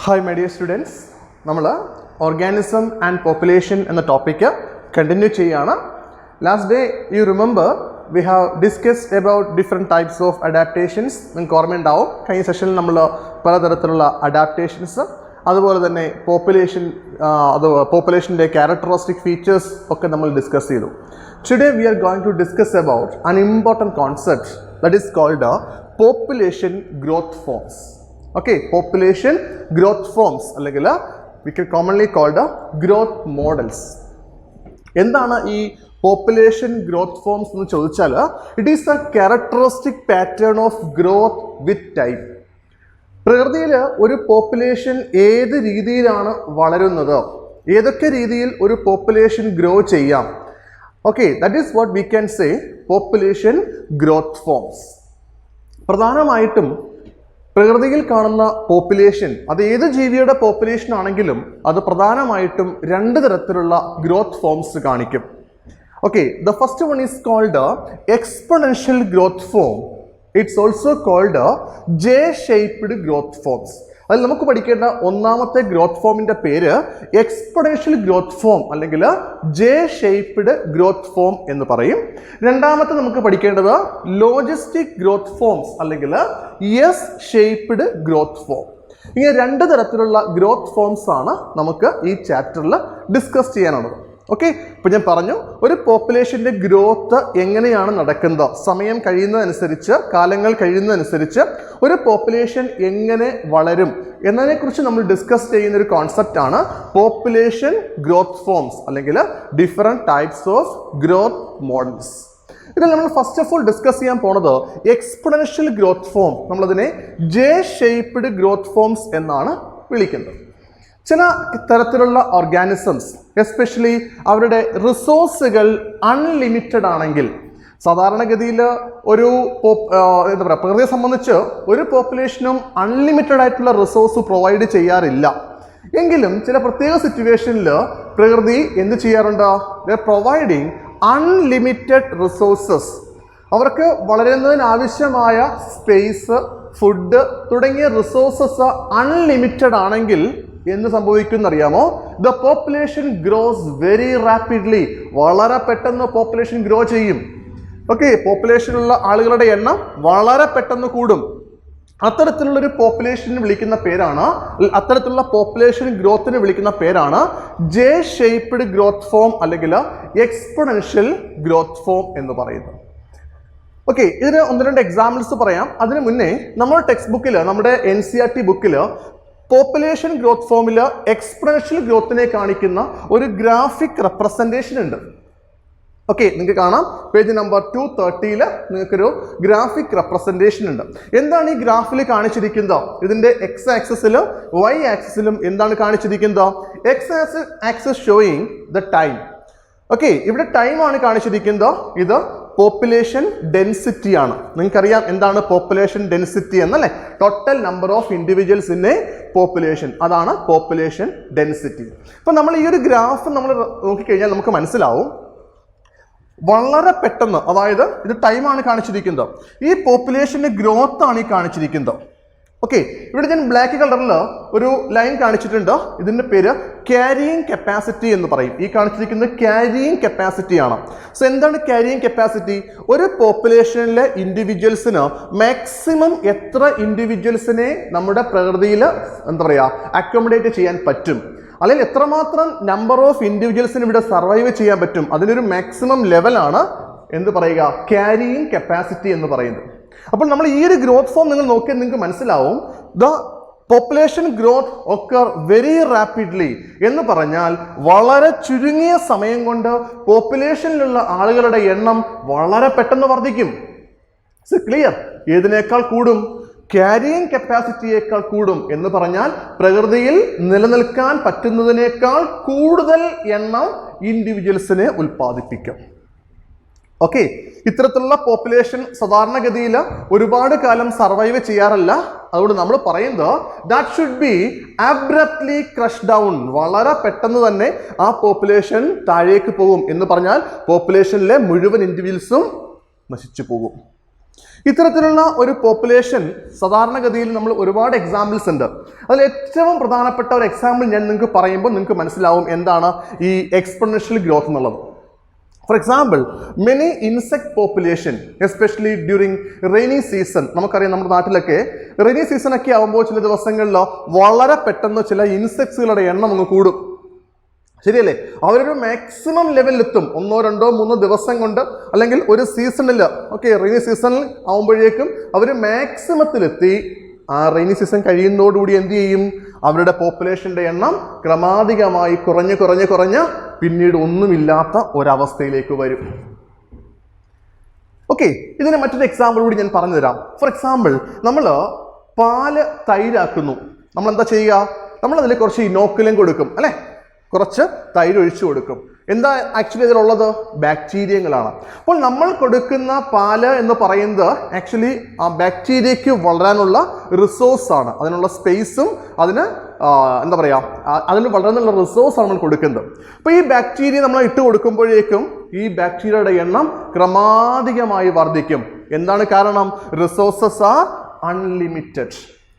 Hi my dear students, നമ്മൾ organism and population എന്ന topic continue ചെയ്യാണ്. Last day you remember we have discussed about different types of adaptations. നിങ്ങൾക്ക് ഓർമ്മയുണ്ടാവും കഴിഞ്ഞ സെഷനിൽ നമ്മൾ പലതരത്തിലുള്ള അഡാപ്റ്റേഷൻസ് അതുപോലെ തന്നെ പോപ്പുലേഷൻ്റെ ക്യാരക്ടറിസ്റ്റിക് ഫീച്ചേഴ്സ് ഒക്കെ നമ്മൾ ഡിസ്കസ് ചെയ്തു. Today we are going to discuss about an important concept that is called population growth forms. Okay, population growth forms അല്ലെങ്കിൽ we can commonly called growth models. എന്താണ് ഈ population growth forms എന്ന് ചോദിച്ചാൽ it is a characteristic pattern of growth with time. പ്രകൃതിയിൽ ഒരു population ഏത് രീതിയിലാണ് വളരുന്നത്, ഏതൊക്കെ രീതിയിൽ ഒരു പോപ്പുലേഷൻ ഗ്രോ ചെയ്യാം. Okay, that is what we can say population growth forms. പ്രധാനമായിട്ടും പ്രകൃതിയിൽ കാണുന്ന പോപ്പുലേഷൻ അത് ഏത് ജീവിയുടെ പോപ്പുലേഷൻ ആണെങ്കിലും അത് പ്രധാനമായിട്ടും രണ്ട് തരത്തിലുള്ള ഗ്രോത്ത് ഫോംസ് കാണിക്കും. Okay, the first one is called exponential growth form. It's also called J-shaped growth forms. അതിൽ നമുക്ക് പഠിക്കേണ്ട ഒന്നാമത്തെ ഗ്രോത്ത് ഫോമിന്റെ പേര് എക്സ്പൊണൻഷ്യൽ ഗ്രോത്ത് ഫോം അല്ലെങ്കിൽ ജെ ഷേപ്ഡ് ഗ്രോത്ത് ഫോം എന്ന് പറയും. രണ്ടാമത്തെ നമുക്ക് പഠിക്കേണ്ടത് ലോജിസ്റ്റിക് ഗ്രോത്ത് ഫോംസ് അല്ലെങ്കിൽ എസ് ഷേപ്ഡ് ഗ്രോത്ത് ഫോം. ഇങ്ങനെ രണ്ട് തരത്തിലുള്ള ഗ്രോത്ത് ഫോംസ് ആണ് നമുക്ക് ഈ ചാപ്റ്ററിൽ ഡിസ്കസ് ചെയ്യാനുള്ളത്. ഓക്കെ, ഇപ്പം ഞാൻ പറഞ്ഞു ഒരു പോപ്പുലേഷൻ്റെ ഗ്രോത്ത് എങ്ങനെയാണ് നടക്കുന്നത്, സമയം കഴിയുന്നതനുസരിച്ച് കാലങ്ങൾ കഴിയുന്നതനുസരിച്ച് ഒരു പോപ്പുലേഷൻ എങ്ങനെ വളരും എന്നതിനെക്കുറിച്ച് നമ്മൾ ഡിസ്കസ് ചെയ്യുന്ന ഒരു കോൺസെപ്റ്റാണ് പോപ്പുലേഷൻ ഗ്രോത്ത് ഫോംസ് അല്ലെങ്കിൽ different types of growth models. ഇതിൽ നമ്മൾ ഫസ്റ്റ് ഓഫ് ഓൾ ഡിസ്കസ് ചെയ്യാൻ പോണത് എക്സ്പൊണൻഷ്യൽ ഗ്രോത്ത് ഫോം. നമ്മളതിനെ ജെ ഷേപ്ഡ് ഗ്രോത്ത് ഫോംസ് എന്നാണ് വിളിക്കുന്നത്. ചില തരത്തിലുള്ള ഓർഗാനിസംസ് എസ്പെഷ്യലി അവരുടെ റിസോഴ്സുകൾ അൺലിമിറ്റഡ് ആണെങ്കിൽ, സാധാരണഗതിയിൽ ഒരു എന്താ പറയുക പ്രകൃതിയെ സംബന്ധിച്ച് ഒരു പോപ്പുലേഷനും അൺലിമിറ്റഡ് ആയിട്ടുള്ള റിസോഴ്സ് പ്രൊവൈഡ് ചെയ്യാറില്ല. എങ്കിലും ചില പ്രത്യേക സിറ്റുവേഷനിൽ പ്രകൃതി എന്ത് ചെയ്യാറുണ്ട്? They providing unlimited resources. അവർക്ക് വളരുന്നതിന് ആവശ്യമായ സ്പേസ്, ഫുഡ് തുടങ്ങിയ റിസോഴ്സസ് അൺലിമിറ്റഡ് ആണെങ്കിൽ എന്ത് സംഭവിക്കുമെന്നറിയാമോ? The population grows very rapidly. വളരെ പെട്ടെന്ന് പോപ്പുലേഷൻ ഗ്രോ ചെയ്യും. ഓക്കെ, പോപ്പുലേഷനുള്ള ആളുകളുടെ എണ്ണം വളരെ പെട്ടെന്ന് കൂടും. അത്തരത്തിലുള്ളൊരു പോപ്പുലേഷന് വിളിക്കുന്ന പേരാണ്, അത്തരത്തിലുള്ള പോപ്പുലേഷൻ ഗ്രോത്തിന് വിളിക്കുന്ന പേരാണ് ജെ ഷേപ്ഡ് ഗ്രോത്ത് ഫോം അല്ലെങ്കിൽ എക്സ്പൊണൻഷ്യൽ ഗ്രോത്ത് ഫോം എന്ന് പറയുന്നത്. ഓക്കെ, ഇതിന് ഒന്ന് രണ്ട് എക്സാമ്പിൾസ് പറയാം. അതിനു മുന്നേ നമ്മുടെ ടെക്സ്റ്റ് ബുക്കിൽ, നമ്മുടെ NCERT ബുക്കിൽ പോപ്പുലേഷൻ ഗ്രോത്ത് ഫോമിൽ എക്സ്പൊണൻഷ്യൽ ഗ്രോത്തിനെ കാണിക്കുന്ന ഒരു ഗ്രാഫിക് റെപ്രസെൻറ്റേഷൻ ഉണ്ട്. ഓക്കെ, നിങ്ങൾക്ക് കാണാം പേജ് നമ്പർ 230 നിങ്ങൾക്കൊരു ഗ്രാഫിക് റെപ്രസെൻറ്റേഷൻ ഉണ്ട്. എന്താണ് ഈ ഗ്രാഫിൽ കാണിച്ചിരിക്കുന്നത്? ഇതിൻ്റെ എക്സ് ആക്സിസിലും വൈ ആക്സിസിലും എന്താണ് കാണിച്ചിരിക്കുന്നത്? X axis showing the time. Okay, ഇവിടെ ടൈം ആണ് കാണിച്ചിരിക്കുന്നത്. ഇത് പോപ്പുലേഷൻ ഡെൻസിറ്റി ആണ്. നിങ്ങൾക്കറിയാം എന്താണ് പോപ്പുലേഷൻ ഡെൻസിറ്റി എന്നല്ലേ? Total number of individuals in A population, അതാണ് പോപ്പുലേഷൻ ഡെൻസിറ്റി. അപ്പം നമ്മൾ ഈ ഒരു ഗ്രാഫ് നമ്മൾ നോക്കിക്കഴിഞ്ഞാൽ നമുക്ക് മനസ്സിലാവും വളരെ പെട്ടെന്ന്, അതായത് ഇത് ടൈമാണ് കാണിച്ചിരിക്കുന്നത്, ഈ പോപ്പുലേഷൻ്റെ ഗ്രോത്ത് ആണ് ഈ കാണിച്ചിരിക്കുന്നത്. ഓക്കെ, ഇവിടെ ഞാൻ ബ്ലാക്ക് കളറിൽ ഒരു ലൈൻ കാണിച്ചിട്ടുണ്ട്. ഇതിൻ്റെ പേര് ക്യാരിയിങ് കപ്പാസിറ്റി എന്ന് പറയും. ഈ കാണിച്ചിരിക്കുന്നത് ക്യാരിയിങ് കപ്പാസിറ്റി ആണ്. സോ എന്താണ് ക്യാരിയിങ് കപ്പാസിറ്റി? ഒരു പോപ്പുലേഷനിലെ ഇൻഡിവിജ്വൽസിന് മാക്സിമം എത്ര ഇൻഡിവിജ്വൽസിനെ നമ്മുടെ പ്രകൃതിയിൽ എന്താ പറയുക അക്കോമഡേറ്റ് ചെയ്യാൻ പറ്റും, അല്ലെങ്കിൽ എത്രമാത്രം നമ്പർ ഓഫ് ഇൻഡിവിജ്വൽസിന് ഇവിടെ സർവൈവ് ചെയ്യാൻ പറ്റും, അതിനൊരു മാക്സിമം ലെവലാണ് എന്ത് പറയുക ക്യാരിയിങ് കപ്പാസിറ്റി എന്ന് പറയുന്നത്. അപ്പോൾ നമ്മൾ ഈ ഒരു ഗ്രോത്ത് ഫോം നിങ്ങൾ നോക്കിയാൽ നിങ്ങൾക്ക് മനസ്സിലാവും the population growth occur very rapidly എന്ന് പറഞ്ഞാൽ വളരെ ചുരുങ്ങിയ സമയം കൊണ്ട് പോപ്പുലേഷനിലുള്ള ആളുകളുടെ എണ്ണം വളരെ പെട്ടെന്ന് വർദ്ധിക്കും. ക്ലിയർ? ഏതിനേക്കാൾ കൂടും? ക്യാരിയിങ് കപ്പാസിറ്റിയേക്കാൾ കൂടും. എന്ന് പറഞ്ഞാൽ പ്രകൃതിയിൽ നിലനിൽക്കാൻ പറ്റുന്നതിനേക്കാൾ കൂടുതൽ എണ്ണം ഇൻഡിവിജ്വൽസിനെ ഉൽപ്പാദിപ്പിക്കും. ഓക്കെ, ഇത്തരത്തിലുള്ള പോപ്പുലേഷൻ സാധാരണഗതിയിൽ ഒരുപാട് കാലം സർവൈവ് ചെയ്യാറില്ല. അതുകൊണ്ട് നമ്മൾ പറയുന്നത് that should be abruptly crash down. വളരെ പെട്ടെന്ന് തന്നെ ആ പോപ്പുലേഷൻ താഴേക്ക് പോകും. എന്ന് പറഞ്ഞാൽ പോപ്പുലേഷനിലെ മുഴുവൻ ഇൻഡിവിജ്വൽസും നശിച്ചു പോകും. ഇത്തരത്തിലുള്ള ഒരു പോപ്പുലേഷൻ സാധാരണഗതിയിൽ നമ്മൾ ഒരുപാട് എക്സാമ്പിൾസ് ഉണ്ട്. അതിൽ ഏറ്റവും പ്രധാനപ്പെട്ട ഒരു എക്സാമ്പിൾ ഞാൻ നിങ്ങൾക്ക് പറയുമ്പോൾ നിങ്ങൾക്ക് മനസ്സിലാവും എന്താണ് ഈ എക്സ്പോണൻഷ്യൽ ഗ്രോത്ത് എന്നുള്ളത്. For example, many insect population, especially during rainy season, നമുക്കറിയാം നമ്മുടെ നാട്ടിലൊക്കെ റെയിനി സീസൺ ഒക്കെ ആകുമ്പോൾ ചില ദിവസങ്ങളിൽ വളരെ പെട്ടെന്ന് ചില ഇൻസെക്ട്സുകളുടെ എണ്ണം അങ്ങ് കൂടും. ശരിയല്ലേ? അവരൊരു മാക്സിമം ലെവലിലെത്തും. 1, 2, 3 ദിവസം കൊണ്ട്, അല്ലെങ്കിൽ ഒരു സീസണിൽ, ഓക്കെ, റെയിനി സീസണിൽ ആകുമ്പോഴേക്കും അവർ മാക്സിമത്തിലെത്തി. ആ റെയിനി സീസൺ കഴിയുന്നതോടുകൂടി എന്ത് ചെയ്യും? അവരുടെ പോപ്പുലേഷൻ്റെ എണ്ണം ക്രമാധികമായി കുറഞ്ഞ് പിന്നീട് ഒന്നുമില്ലാത്ത ഒരവസ്ഥയിലേക്ക് വരും. ഓക്കെ, ഇതിന് മറ്റൊരു എക്സാമ്പിൾ കൂടി ഞാൻ പറഞ്ഞു തരാം. ഫോർ എക്സാമ്പിൾ, നമ്മൾ പാല് തൈരാക്കുന്നു. നമ്മൾ എന്താ ചെയ്യുക? നമ്മളതിൽ കുറച്ച് ഇനോക്കുലം കൊടുക്കും, അല്ലേ? കുറച്ച് തൈര് ഒഴിച്ചു കൊടുക്കും. എന്താ ആക്ച്വലി ഇതിലുള്ളത്? ബാക്ടീരിയങ്ങളാണ്. അപ്പോൾ നമ്മൾ കൊടുക്കുന്ന പാല് എന്ന് പറയുന്നത് ആക്ച്വലി ആ ബാക്ടീരിയയ്ക്ക് വളരാനുള്ള റിസോഴ്സാണ്, അതിനുള്ള സ്പേസും അതിന് എന്താ പറയുക, അതിന് വളരാനുള്ള റിസോഴ്സാണ് നമ്മൾ കൊടുക്കുന്നത്. അപ്പോൾ ഈ ബാക്ടീരിയ നമ്മൾ ഇട്ട് കൊടുക്കുമ്പോഴേക്കും ഈ ബാക്ടീരിയയുടെ എണ്ണം ക്രമാധികമായി വർദ്ധിക്കും. എന്താണ് കാരണം? Resources R unlimited.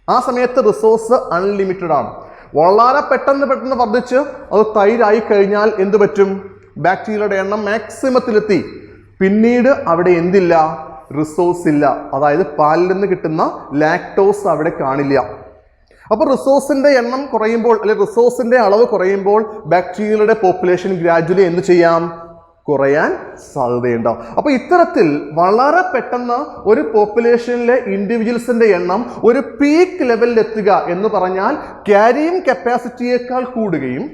ആ സമയത്ത് റിസോഴ്സ് അൺലിമിറ്റഡ് ആണ്. വളരെ പെട്ടെന്ന് വർദ്ധിച്ച് അത് തൈരായി കഴിഞ്ഞാൽ എന്ത് പറ്റും? ബാക്ടീരിയയുടെ എണ്ണം മാക്സിമത്തിലെത്തി. പിന്നീട് അവിടെ എന്തില്ല? റിസോഴ്സ് ഇല്ല. അതായത് പാലിൽ നിന്ന് കിട്ടുന്ന ലാക്ടോസ് അവിടെ കാണില്ല. അപ്പോൾ റിസോഴ്സിൻ്റെ എണ്ണം കുറയുമ്പോൾ, അല്ലെങ്കിൽ റിസോഴ്സിൻ്റെ അളവ് കുറയുമ്പോൾ ബാക്ടീരിയയുടെ പോപ്പുലേഷൻ ഗ്രാജുവലി എന്ത് ചെയ്യാം? കുറയാൻ സാധ്യതയുണ്ടാവും. അപ്പോൾ ഇത്തരത്തിൽ വളരെ പെട്ടെന്ന് ഒരു പോപ്പുലേഷനിലെ ഇൻഡിവിജ്വൽസിൻ്റെ എണ്ണം ഒരു പീക്ക് ലെവലിൽ എത്തുക എന്ന് പറഞ്ഞാൽ ക്യാരിയിങ് കപ്പാസിറ്റിയേക്കാൾ കൂടുകയും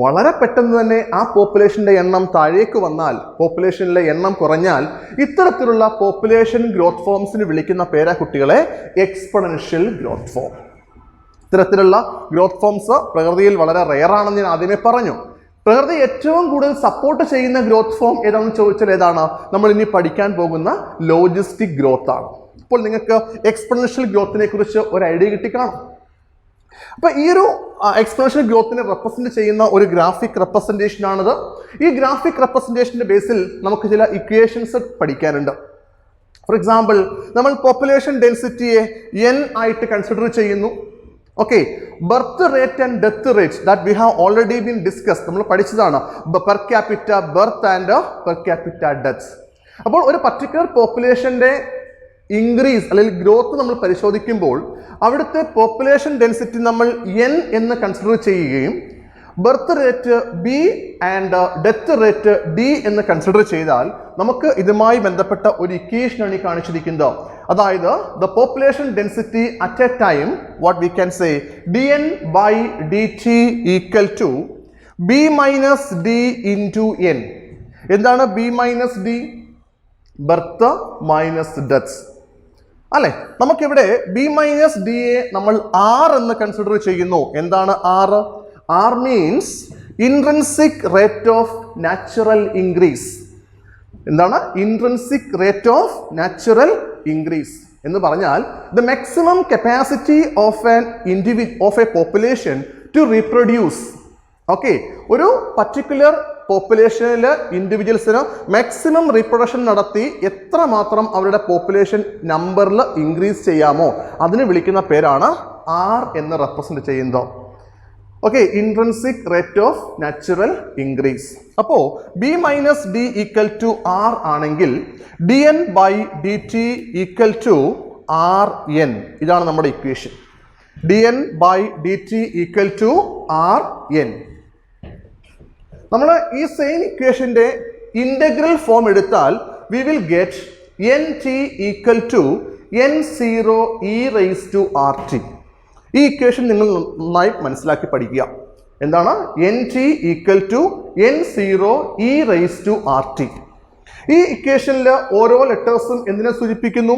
വളരെ പെട്ടെന്ന് തന്നെ ആ പോപ്പുലേഷൻ്റെ എണ്ണം താഴേക്ക് വന്നാൽ, പോപ്പുലേഷനിലെ എണ്ണം കുറഞ്ഞാൽ, ഇത്തരത്തിലുള്ള പോപ്പുലേഷൻ ഗ്രോത്ത് ഫോംസിന് വിളിക്കുന്ന പേരാ കുട്ടികളെ എക്സ്പോണൻഷ്യൽ ഗ്രോത്ത് ഫോം. ഇത്തരത്തിലുള്ള ഗ്രോത്ത് ഫോംസ് പ്രകൃതിയിൽ വളരെ റെയറാണെന്ന് ഞാൻ ആദ്യമേ പറഞ്ഞു. പ്രകൃതി ഏറ്റവും കൂടുതൽ സപ്പോർട്ട് ചെയ്യുന്ന ഗ്രോത്ത് ഫോം ഏതാണെന്ന് ചോദിച്ചാൽ ഏതാണ്? നമ്മൾ ഇനി പഠിക്കാൻ പോകുന്ന ലോജിസ്റ്റിക് ഗ്രോത്ത് ആണ്. അപ്പോൾ നിങ്ങൾക്ക് എക്സ്പോണൻഷ്യൽ ഗ്രോത്തിനെ കുറിച്ച് ഒരു ഐഡിയ കിട്ടിക്കാണും. അപ്പോൾ ഈ ഒരു എക്സ്പോണൻഷ്യൽ ഗ്രോത്തിനെ റെപ്രസെന്റ് ചെയ്യുന്ന ഒരു ഗ്രാഫിക് റെപ്രസെന്റേഷൻ ആണിത്. ഈ ഗ്രാഫിക് റെപ്രസെന്റേഷന്റെ ബേസിൽ നമുക്ക് ചില ഇക്വേഷൻസ് പഠിക്കാനുണ്ട്. ഫോർ എക്സാമ്പിൾ, നമ്മൾ പോപ്പുലേഷൻ ഡെൻസിറ്റിയെ n ആയിട്ട് കൺസിഡർ ചെയ്യുന്നു. Okay, birth rate and death rate that we have already been discuss, നമ്മൾ പഠിച്ചതാണ്. Per capita birth and per capita death. അപ്പോൾ ഒരു പർട്ടിക്കുലർ പോപ്പുലേഷൻ്റെ ഇൻക്രീസ് അല്ലെങ്കിൽ ഗ്രോത്ത് നമ്മൾ പരിശോധിക്കുമ്പോൾ അവിടുത്തെ പോപ്പുലേഷൻ ഡെൻസിറ്റി നമ്മൾ n എന്ന് കൺസിഡർ ചെയ്യുകയും birth rate b and death rate d എന്ന് കൺസിഡർ ചെയ്താൽ നമുക്ക് ഇതുമായി ബന്ധപ്പെട്ട ഒരു ഇക്വേഷനാണ് ഈ കാണിച്ചിരിക്കുന്നത്. അതായത് the population density at a time, what we can say, dn by dt equal to b minus d into n. എന്താണ് b minus d? Birth minus death അല്ലെ? നമുക്കിവിടെ b മൈനസ് d യെ നമ്മൾ r എന്ന് കൺസിഡർ ചെയ്യുന്നു. എന്താണ് r? r means intrinsic rate of natural increase. എന്താണ് intrinsic rate of natural increase എന്ന് പറഞ്ഞാൽ the maximum capacity of an individual of a population to reproduce. Okay, ഒരു പർട്ടിക്കുലർ പോപ്പുലേഷനിൽ ഇൻഡിവിജ്വൽസിന് മാക്സിമം റീപ്രൊഡക്ഷൻ നടത്തി എത്രമാത്രം അവരുടെ പോപ്പുലേഷൻ നമ്പറിൽ ഇൻക്രീസ് ചെയ്യാമോ അതിന് വിളിക്കുന്ന പേരാണ് r എന്ന് റെപ്രസെന്റ് ചെയ്യുന്നത്. Okay, intrinsic rate of natural increase. അപ്പോൾ b minus d equal to r ആണെങ്കിൽ dn by dt equal to rn. ഇതാണ് നമ്മുടെ equation. dn by dt equal to rn. നമ്മൾ ഈ സെയിം ഇക്വേഷൻ്റെ ഇൻ്റഗ്രൽ ഫോം എടുത്താൽ we will get nt equal to n0 e raise to rt. ഈ equation നിങ്ങൾ നന്നായി മനസ്സിലാക്കി പഠിക്കുക. എന്താണ്? nt equal to n0 e raise to rt. ഈ ഇക്വേഷനിൽ ഓരോ ലെറ്റേഴ്സും എന്തിനെ സൂചിപ്പിക്കുന്നു?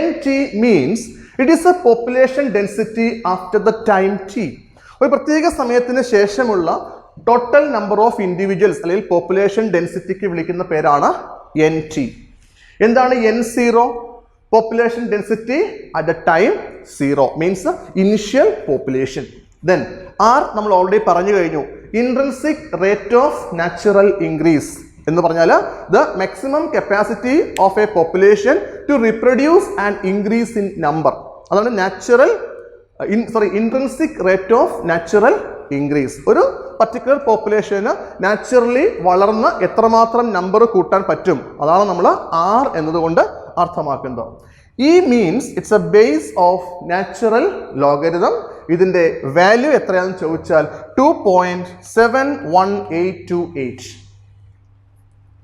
nt means it is A population density after the time t. ഒരു പ്രത്യേക സമയത്തിന് ശേഷമുള്ള ടോട്ടൽ നമ്പർ ഓഫ് ഇൻഡിവിജ്വൽസ് അല്ലെങ്കിൽ പോപ്പുലേഷൻ ഡെൻസിറ്റിക്ക് വിളിക്കുന്ന പേരാണ് nt. എന്താണ് n0? Population density at the time 0 means initial population. Then R നമ്മൾ ഓൾറെഡി പറഞ്ഞു കഴിഞ്ഞു, intrinsic rate of natural increase എന്ന് പറഞ്ഞാൽ the maximum capacity of a population to reproduce and increase in number. അതാണ് intrinsic rate of natural increase. ഒരു particular population naturally വളർന്ന് എത്രമാത്രം number കൂട്ടാൻ പറ്റും അതാണ് നമ്മൾ R എന്നതുകൊണ്ട് അർത്ഥമാക്കുന്നത്. E means it's a base of natural logarithm. ഇതിന്റെ വാല്യൂ എത്രയാണെന്ന് ചോദിച്ചാൽ 2.71828.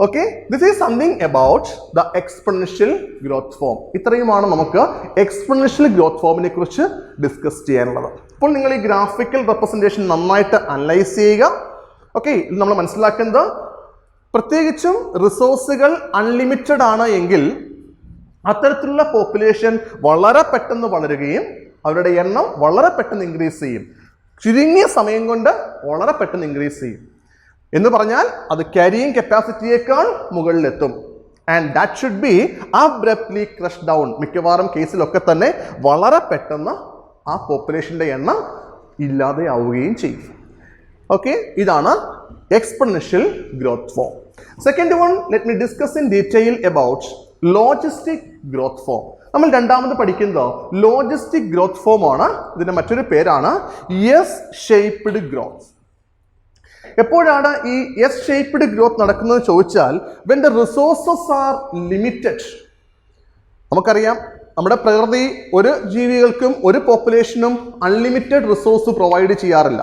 Okay, this is something about the exponential growth form. ഇത്രയുമാണ് നമുക്ക് എക്സ്പൊണൻഷ്യൽ ഗ്രോത്ത് ഫോമിനെ കുറിച്ച് ഡിസ്കസ് ചെയ്യാനുള്ളത്. അപ്പോൾ നിങ്ങൾ ഈ ഗ്രാഫിക്കൽ റെപ്രസെൻറ്റേഷൻ നന്നായിട്ട് അനലൈസ് ചെയ്യുക. ഓക്കെ, ഇത് നമ്മൾ മനസ്സിലാക്കുന്നത് പ്രത്യേകിച്ചും റിസോഴ്സുകൾ അൺലിമിറ്റഡ് ആണ് എങ്കിൽ അത്തരത്തിലുള്ള പോപ്പുലേഷൻ വളരെ പെട്ടെന്ന് വളരുകയും അവരുടെ എണ്ണം വളരെ പെട്ടെന്ന് ഇൻക്രീസ് ചെയ്യും. ചുരുങ്ങിയ സമയം കൊണ്ട് വളരെ പെട്ടെന്ന് ഇൻക്രീസ് ചെയ്യും എന്ന് പറഞ്ഞാൽ അത് ക്യാരിയിങ് കപ്പാസിറ്റിയേക്കാൾ മുകളിലെത്തും. And that should be abruptly crash down. മിക്കവാറും കേസിലൊക്കെ തന്നെ വളരെ പെട്ടെന്ന് ആ പോപ്പുലേഷൻ്റെ എണ്ണം ഇല്ലാതെയാവുകയും ചെയ്യും. ഓക്കെ, ഇതാണ് exponential growth form. Second one, let me discuss in detail about logistic growth form. നമ്മൾ രണ്ടാമത് പഠിക്കുന്നത് ലോജിസ്റ്റിക് ഗ്രോത്ത് ഫോം ആണ്. ഇതിന്റെ മറ്റൊരു പേരാണ് എസ് ഷേപ്പ്ഡ് ഗ്രോത്ത്. എപ്പോഴാണ് ഈ എസ് ഷേപ്പ്ഡ് ഗ്രോത്ത് നടക്കുന്നത് ചോദിച്ചാൽ when the resources are limited. നമുക്കറിയാം നമ്മുടെ പ്രകൃതി ഒരു ജീവികൾക്കും ഒരു പോപ്പുലേഷനും അൺലിമിറ്റഡ് റിസോഴ്സ് പ്രൊവൈഡ് ചെയ്യാറില്ല.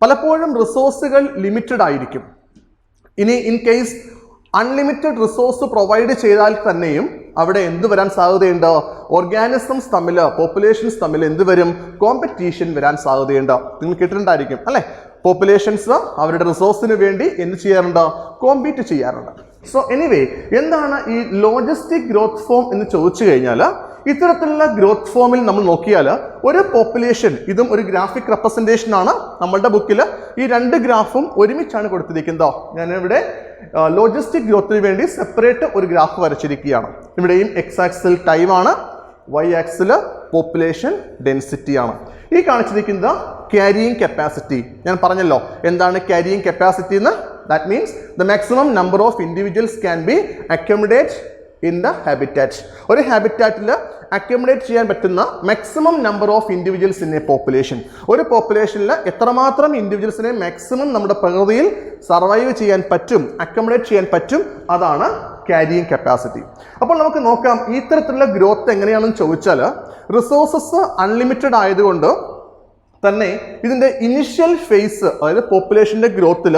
പലപ്പോഴും റിസോഴ്സുകൾ ലിമിറ്റഡ് ആയിരിക്കും. ഇനി in case unlimited resource provide ചെയ്താൽ തന്നെയും അവിടെ എന്ത് വരാൻ സാധ്യതയുണ്ട്? ഓർഗാനിസംസ് തമ്മിൽ, പോപ്പുലേഷൻസ് തമ്മിൽ എന്ത് വരും? കോമ്പറ്റീഷൻ വരാൻ സാധ്യതയുണ്ട്. നിങ്ങൾ കേട്ടിട്ടുണ്ടായിരിക്കും അല്ലെ? പോപ്പുലേഷൻസ് അവരുടെ റിസോഴ്സിന് വേണ്ടി എന്ത് ചെയ്യാറുണ്ട്? കോമ്പീറ്റ് ചെയ്യാറുണ്ട്. സോ എനിവേ, എന്താണ് ഈ ലോജിസ്റ്റിക് ഗ്രോത്ത് ഫോം എന്ന് ചോദിച്ചു കഴിഞ്ഞാൽ, ഇത്തരത്തിലുള്ള ഗ്രോത്ത് ഫോമിൽ നമ്മൾ നോക്കിയാൽ ഒരു പോപ്പുലേഷൻ, ഇതും ഒരു ഗ്രാഫിക് റെപ്രസെൻറ്റേഷൻ ആണ്. നമ്മളുടെ ബുക്കിൽ ഈ രണ്ട് ഗ്രാഫും ഒരുമിച്ചാണ് കൊടുത്തിരിക്കുന്നത്. ഞാനിവിടെ ലോജിസ്റ്റിക് ഗ്രോത്തിന് വേണ്ടി സെപ്പറേറ്റ് ഒരു ഗ്രാഫ് വരച്ചിരിക്കുകയാണ്. ഇവിടെയും എക്സ് ആക്സിൽ ടൈമാണ്, വൈ ആക്സിൽ പോപ്പുലേഷൻ ഡെൻസിറ്റി ആണ്. ഈ കാണിച്ചിരിക്കുന്നത് ക്യാരിയിങ് കപ്പാസിറ്റി. ഞാൻ പറഞ്ഞല്ലോ എന്താണ് ക്യാരിയിങ് കപ്പാസിറ്റി എന്ന്. That means the maximum number of individuals can be accumulate in the habitat. ഒരു ഹാബിറ്റാറ്റിൽ അക്യുമുലേറ്റ് ചെയ്യാൻ പറ്റുന്ന maximum number of individuals in A population. ഒരു പോപ്പുലേഷനിൽ എത്രമാത്രം ഇൻഡിവിജ്വൽസിനെ മാക്സിമം നമ്മുടെ പ്രകൃതിയിൽ സർവൈവ് ചെയ്യാൻ പറ്റും, അക്യുമുലേറ്റ് ചെയ്യാൻ പറ്റും, അതാണ് ക്യാരിയിങ് കപ്പാസിറ്റി. അപ്പോൾ നമുക്ക് നോക്കാം ഇത്തരത്തിലുള്ള ഗ്രോത്ത് എങ്ങനെയാണെന്ന് ചോദിച്ചാൽ, റിസോഴ്സസ് അൺലിമിറ്റഡ് ആയതുകൊണ്ട് തന്നെ ഇതിൻ്റെ ഇനിഷ്യൽ ഫേസ്, അതായത് പോപ്പുലേഷൻ്റെ ഗ്രോത്തിൽ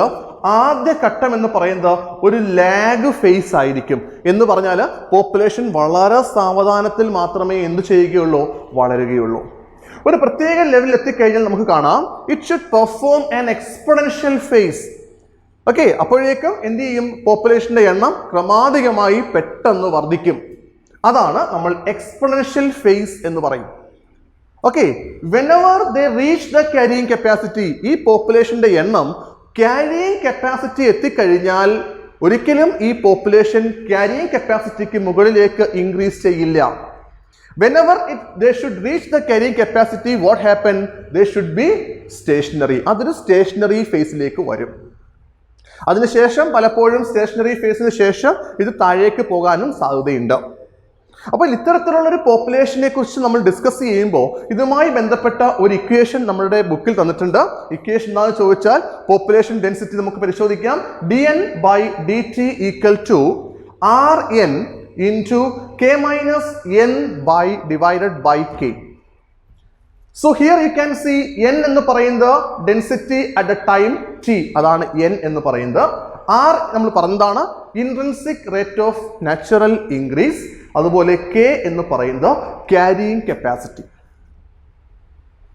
ആദ്യ ഘട്ടം എന്ന് പറയുന്നത് ഒരു ലാഗ് ഫേസ് ആയിരിക്കും. എന്ന് പറഞ്ഞാൽ പോപ്പുലേഷൻ വളരെ സാവധാനത്തിൽ മാത്രമേ എന്ത് ചെയ്യുകയുള്ളൂ? വളരുകയുള്ളൂ. ഒരു പ്രത്യേക ലെവലിൽ എത്തിക്കഴിഞ്ഞാൽ നമുക്ക് കാണാം it should perform an exponential phase. Okay, അപ്പോഴേക്കും എന്ത് ചെയ്യും? പോപ്പുലേഷന്റെ എണ്ണം ക്രമാധികമായി പെട്ടെന്ന് വർദ്ധിക്കും. അതാണ് നമ്മൾ എക്സ്പൊണൻഷ്യൽ ഫേസ് എന്ന് പറയും. Okay, whenever they reach the carrying capacity, ഈ പോപ്പുലേഷന്റെ എണ്ണം ക്യാരിയിങ് കപ്പാസിറ്റി എത്തിക്കഴിഞ്ഞാൽ ഒരിക്കലും ഈ പോപ്പുലേഷൻ ക്യാരിയിങ് കപ്പാസിറ്റിക്ക് മുകളിലേക്ക് ഇൻക്രീസ് ചെയ്യില്ല. Whenever they should reach the carrying capacity, what happen? They should be stationary. അതൊരു സ്റ്റേഷനറി ഫേസിലേക്ക് വരും. അതിനുശേഷം പലപ്പോഴും സ്റ്റേഷനറി ഫേസിന് ശേഷം ഇത് താഴേക്ക് പോകാനും സാധ്യതയുണ്ട്. അപ്പോൾ ഇത്തരത്തിലുള്ളൊരു പോപ്പുലേഷനെ കുറിച്ച് നമ്മൾ ഡിസ്കസ് ചെയ്യുമ്പോൾ ഇതുമായി ബന്ധപ്പെട്ട ഒരു ഇക്വേഷൻ നമ്മളുടെ ബുക്കിൽ തന്നിട്ടുണ്ട്. ഇക്വേഷൻ എന്താണെന്ന് ചോദിച്ചാൽ പോപ്പുലേഷൻ ഡെൻസിറ്റി നമുക്ക് പരിശോധിക്കാം. dn/dt = Rn into k minus n divided by k. So here you can see n എന്ന് പറയുന്നത് density at the time t, അതാണ് n എന്ന് പറയുന്നത്. R നമ്മൾ പറഞ്ഞതാണ് intrinsic rate of natural increase. അതുപോലെ k എന്ന് പറയുന്നത് carrying capacity.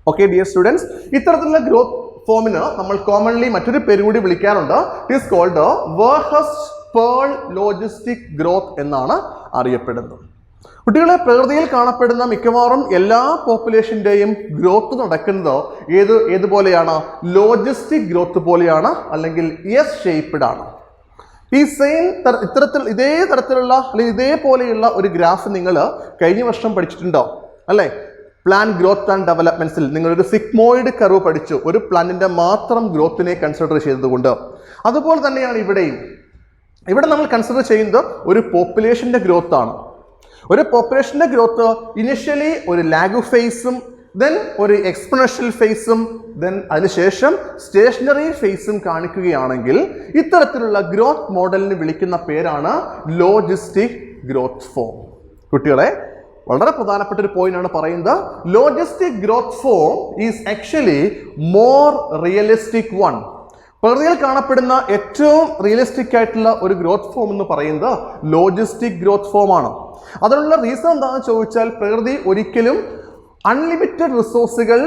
Okay dear students, ഇത്തരത്തിലുള്ള ഗ്രോത്ത് ഫോമിന് നമ്മൾ കോമൺലി മറ്റൊരു പേര് കൂടി വിളിക്കാറുണ്ട്. It is called Verhulst Pearl logistic growth എന്നാണ് അറിയപ്പെടുന്നത്. കുട്ടികളെ, പ്രകൃതിയിൽ കാണപ്പെടുന്ന മിക്കവാറും എല്ലാ പോപ്പുലേഷൻ്റെയും ഗ്രോത്ത് നടക്കുന്നത് ഏതുപോലെയാണ്? ലോജിസ്റ്റിക് ഗ്രോത്ത് പോലെയാണ്, അല്ലെങ്കിൽ എസ് ഷേപ്പ്ഡ് ആണ്. ഈ ഇതേ തരത്തിലുള്ള അല്ലെങ്കിൽ ഇതേപോലെയുള്ള ഒരു ഗ്രാഫ് നിങ്ങൾ കഴിഞ്ഞ വർഷം പഠിച്ചിട്ടുണ്ടോ അല്ലേ? പ്ലാൻ ഗ്രോത്ത് ആൻഡ് ഡെവലപ്മെന്റ്സിൽ നിങ്ങളൊരു സിഗ്മോയിഡ് കർവ് പഠിച്ചു, ഒരു പ്ലാന്റിന്റെ മാത്രം ഗ്രോത്തിനെ കൺസിഡർ ചെയ്തതുകൊണ്ട്. അതുപോലെ തന്നെയാണ് ഇവിടെയും ഇവിടെ നമ്മൾ കൺസിഡർ ചെയ്യുന്നത് ഒരു പോപ്പുലേഷൻ്റെ ഗ്രോത്ത് ആണ്. ഒരു പോപ്പുലേഷൻ്റെ ഗ്രോത്ത് ഇനിഷ്യലി ഒരു ലാഗ് ഫേസും ദെൻ ഒരു എക്സ്പൊണൻഷ്യൽ ഫേസും ദെൻ അതിനുശേഷം സ്റ്റേഷനറി ഫേസും കാണിക്കുകയാണെങ്കിൽ ഇത്തരത്തിലുള്ള ഗ്രോത്ത് മോഡലിന് വിളിക്കുന്ന പേരാണ് ലോജിസ്റ്റിക് ഗ്രോത്ത് ഫോം. കുട്ടികളെ, വളരെ പ്രധാനപ്പെട്ട ഒരു പോയിന്റ് ആണ് പറയുന്നത്. Logistic growth form is actually more realistic one. പ്രകൃതിയിൽ കാണപ്പെടുന്ന ഏറ്റവും റിയലിസ്റ്റിക് ആയിട്ടുള്ള ഒരു ഗ്രോത്ത് ഫോം എന്ന് പറയുന്നത് ലോജിസ്റ്റിക് ഗ്രോത്ത് ഫോം ആണ്. അതിനുള്ള റീസൺ എന്താണെന്ന് ചോദിച്ചാൽ, പ്രകൃതി ഒരിക്കലും അൺലിമിറ്റഡ് റിസോഴ്സുകൾ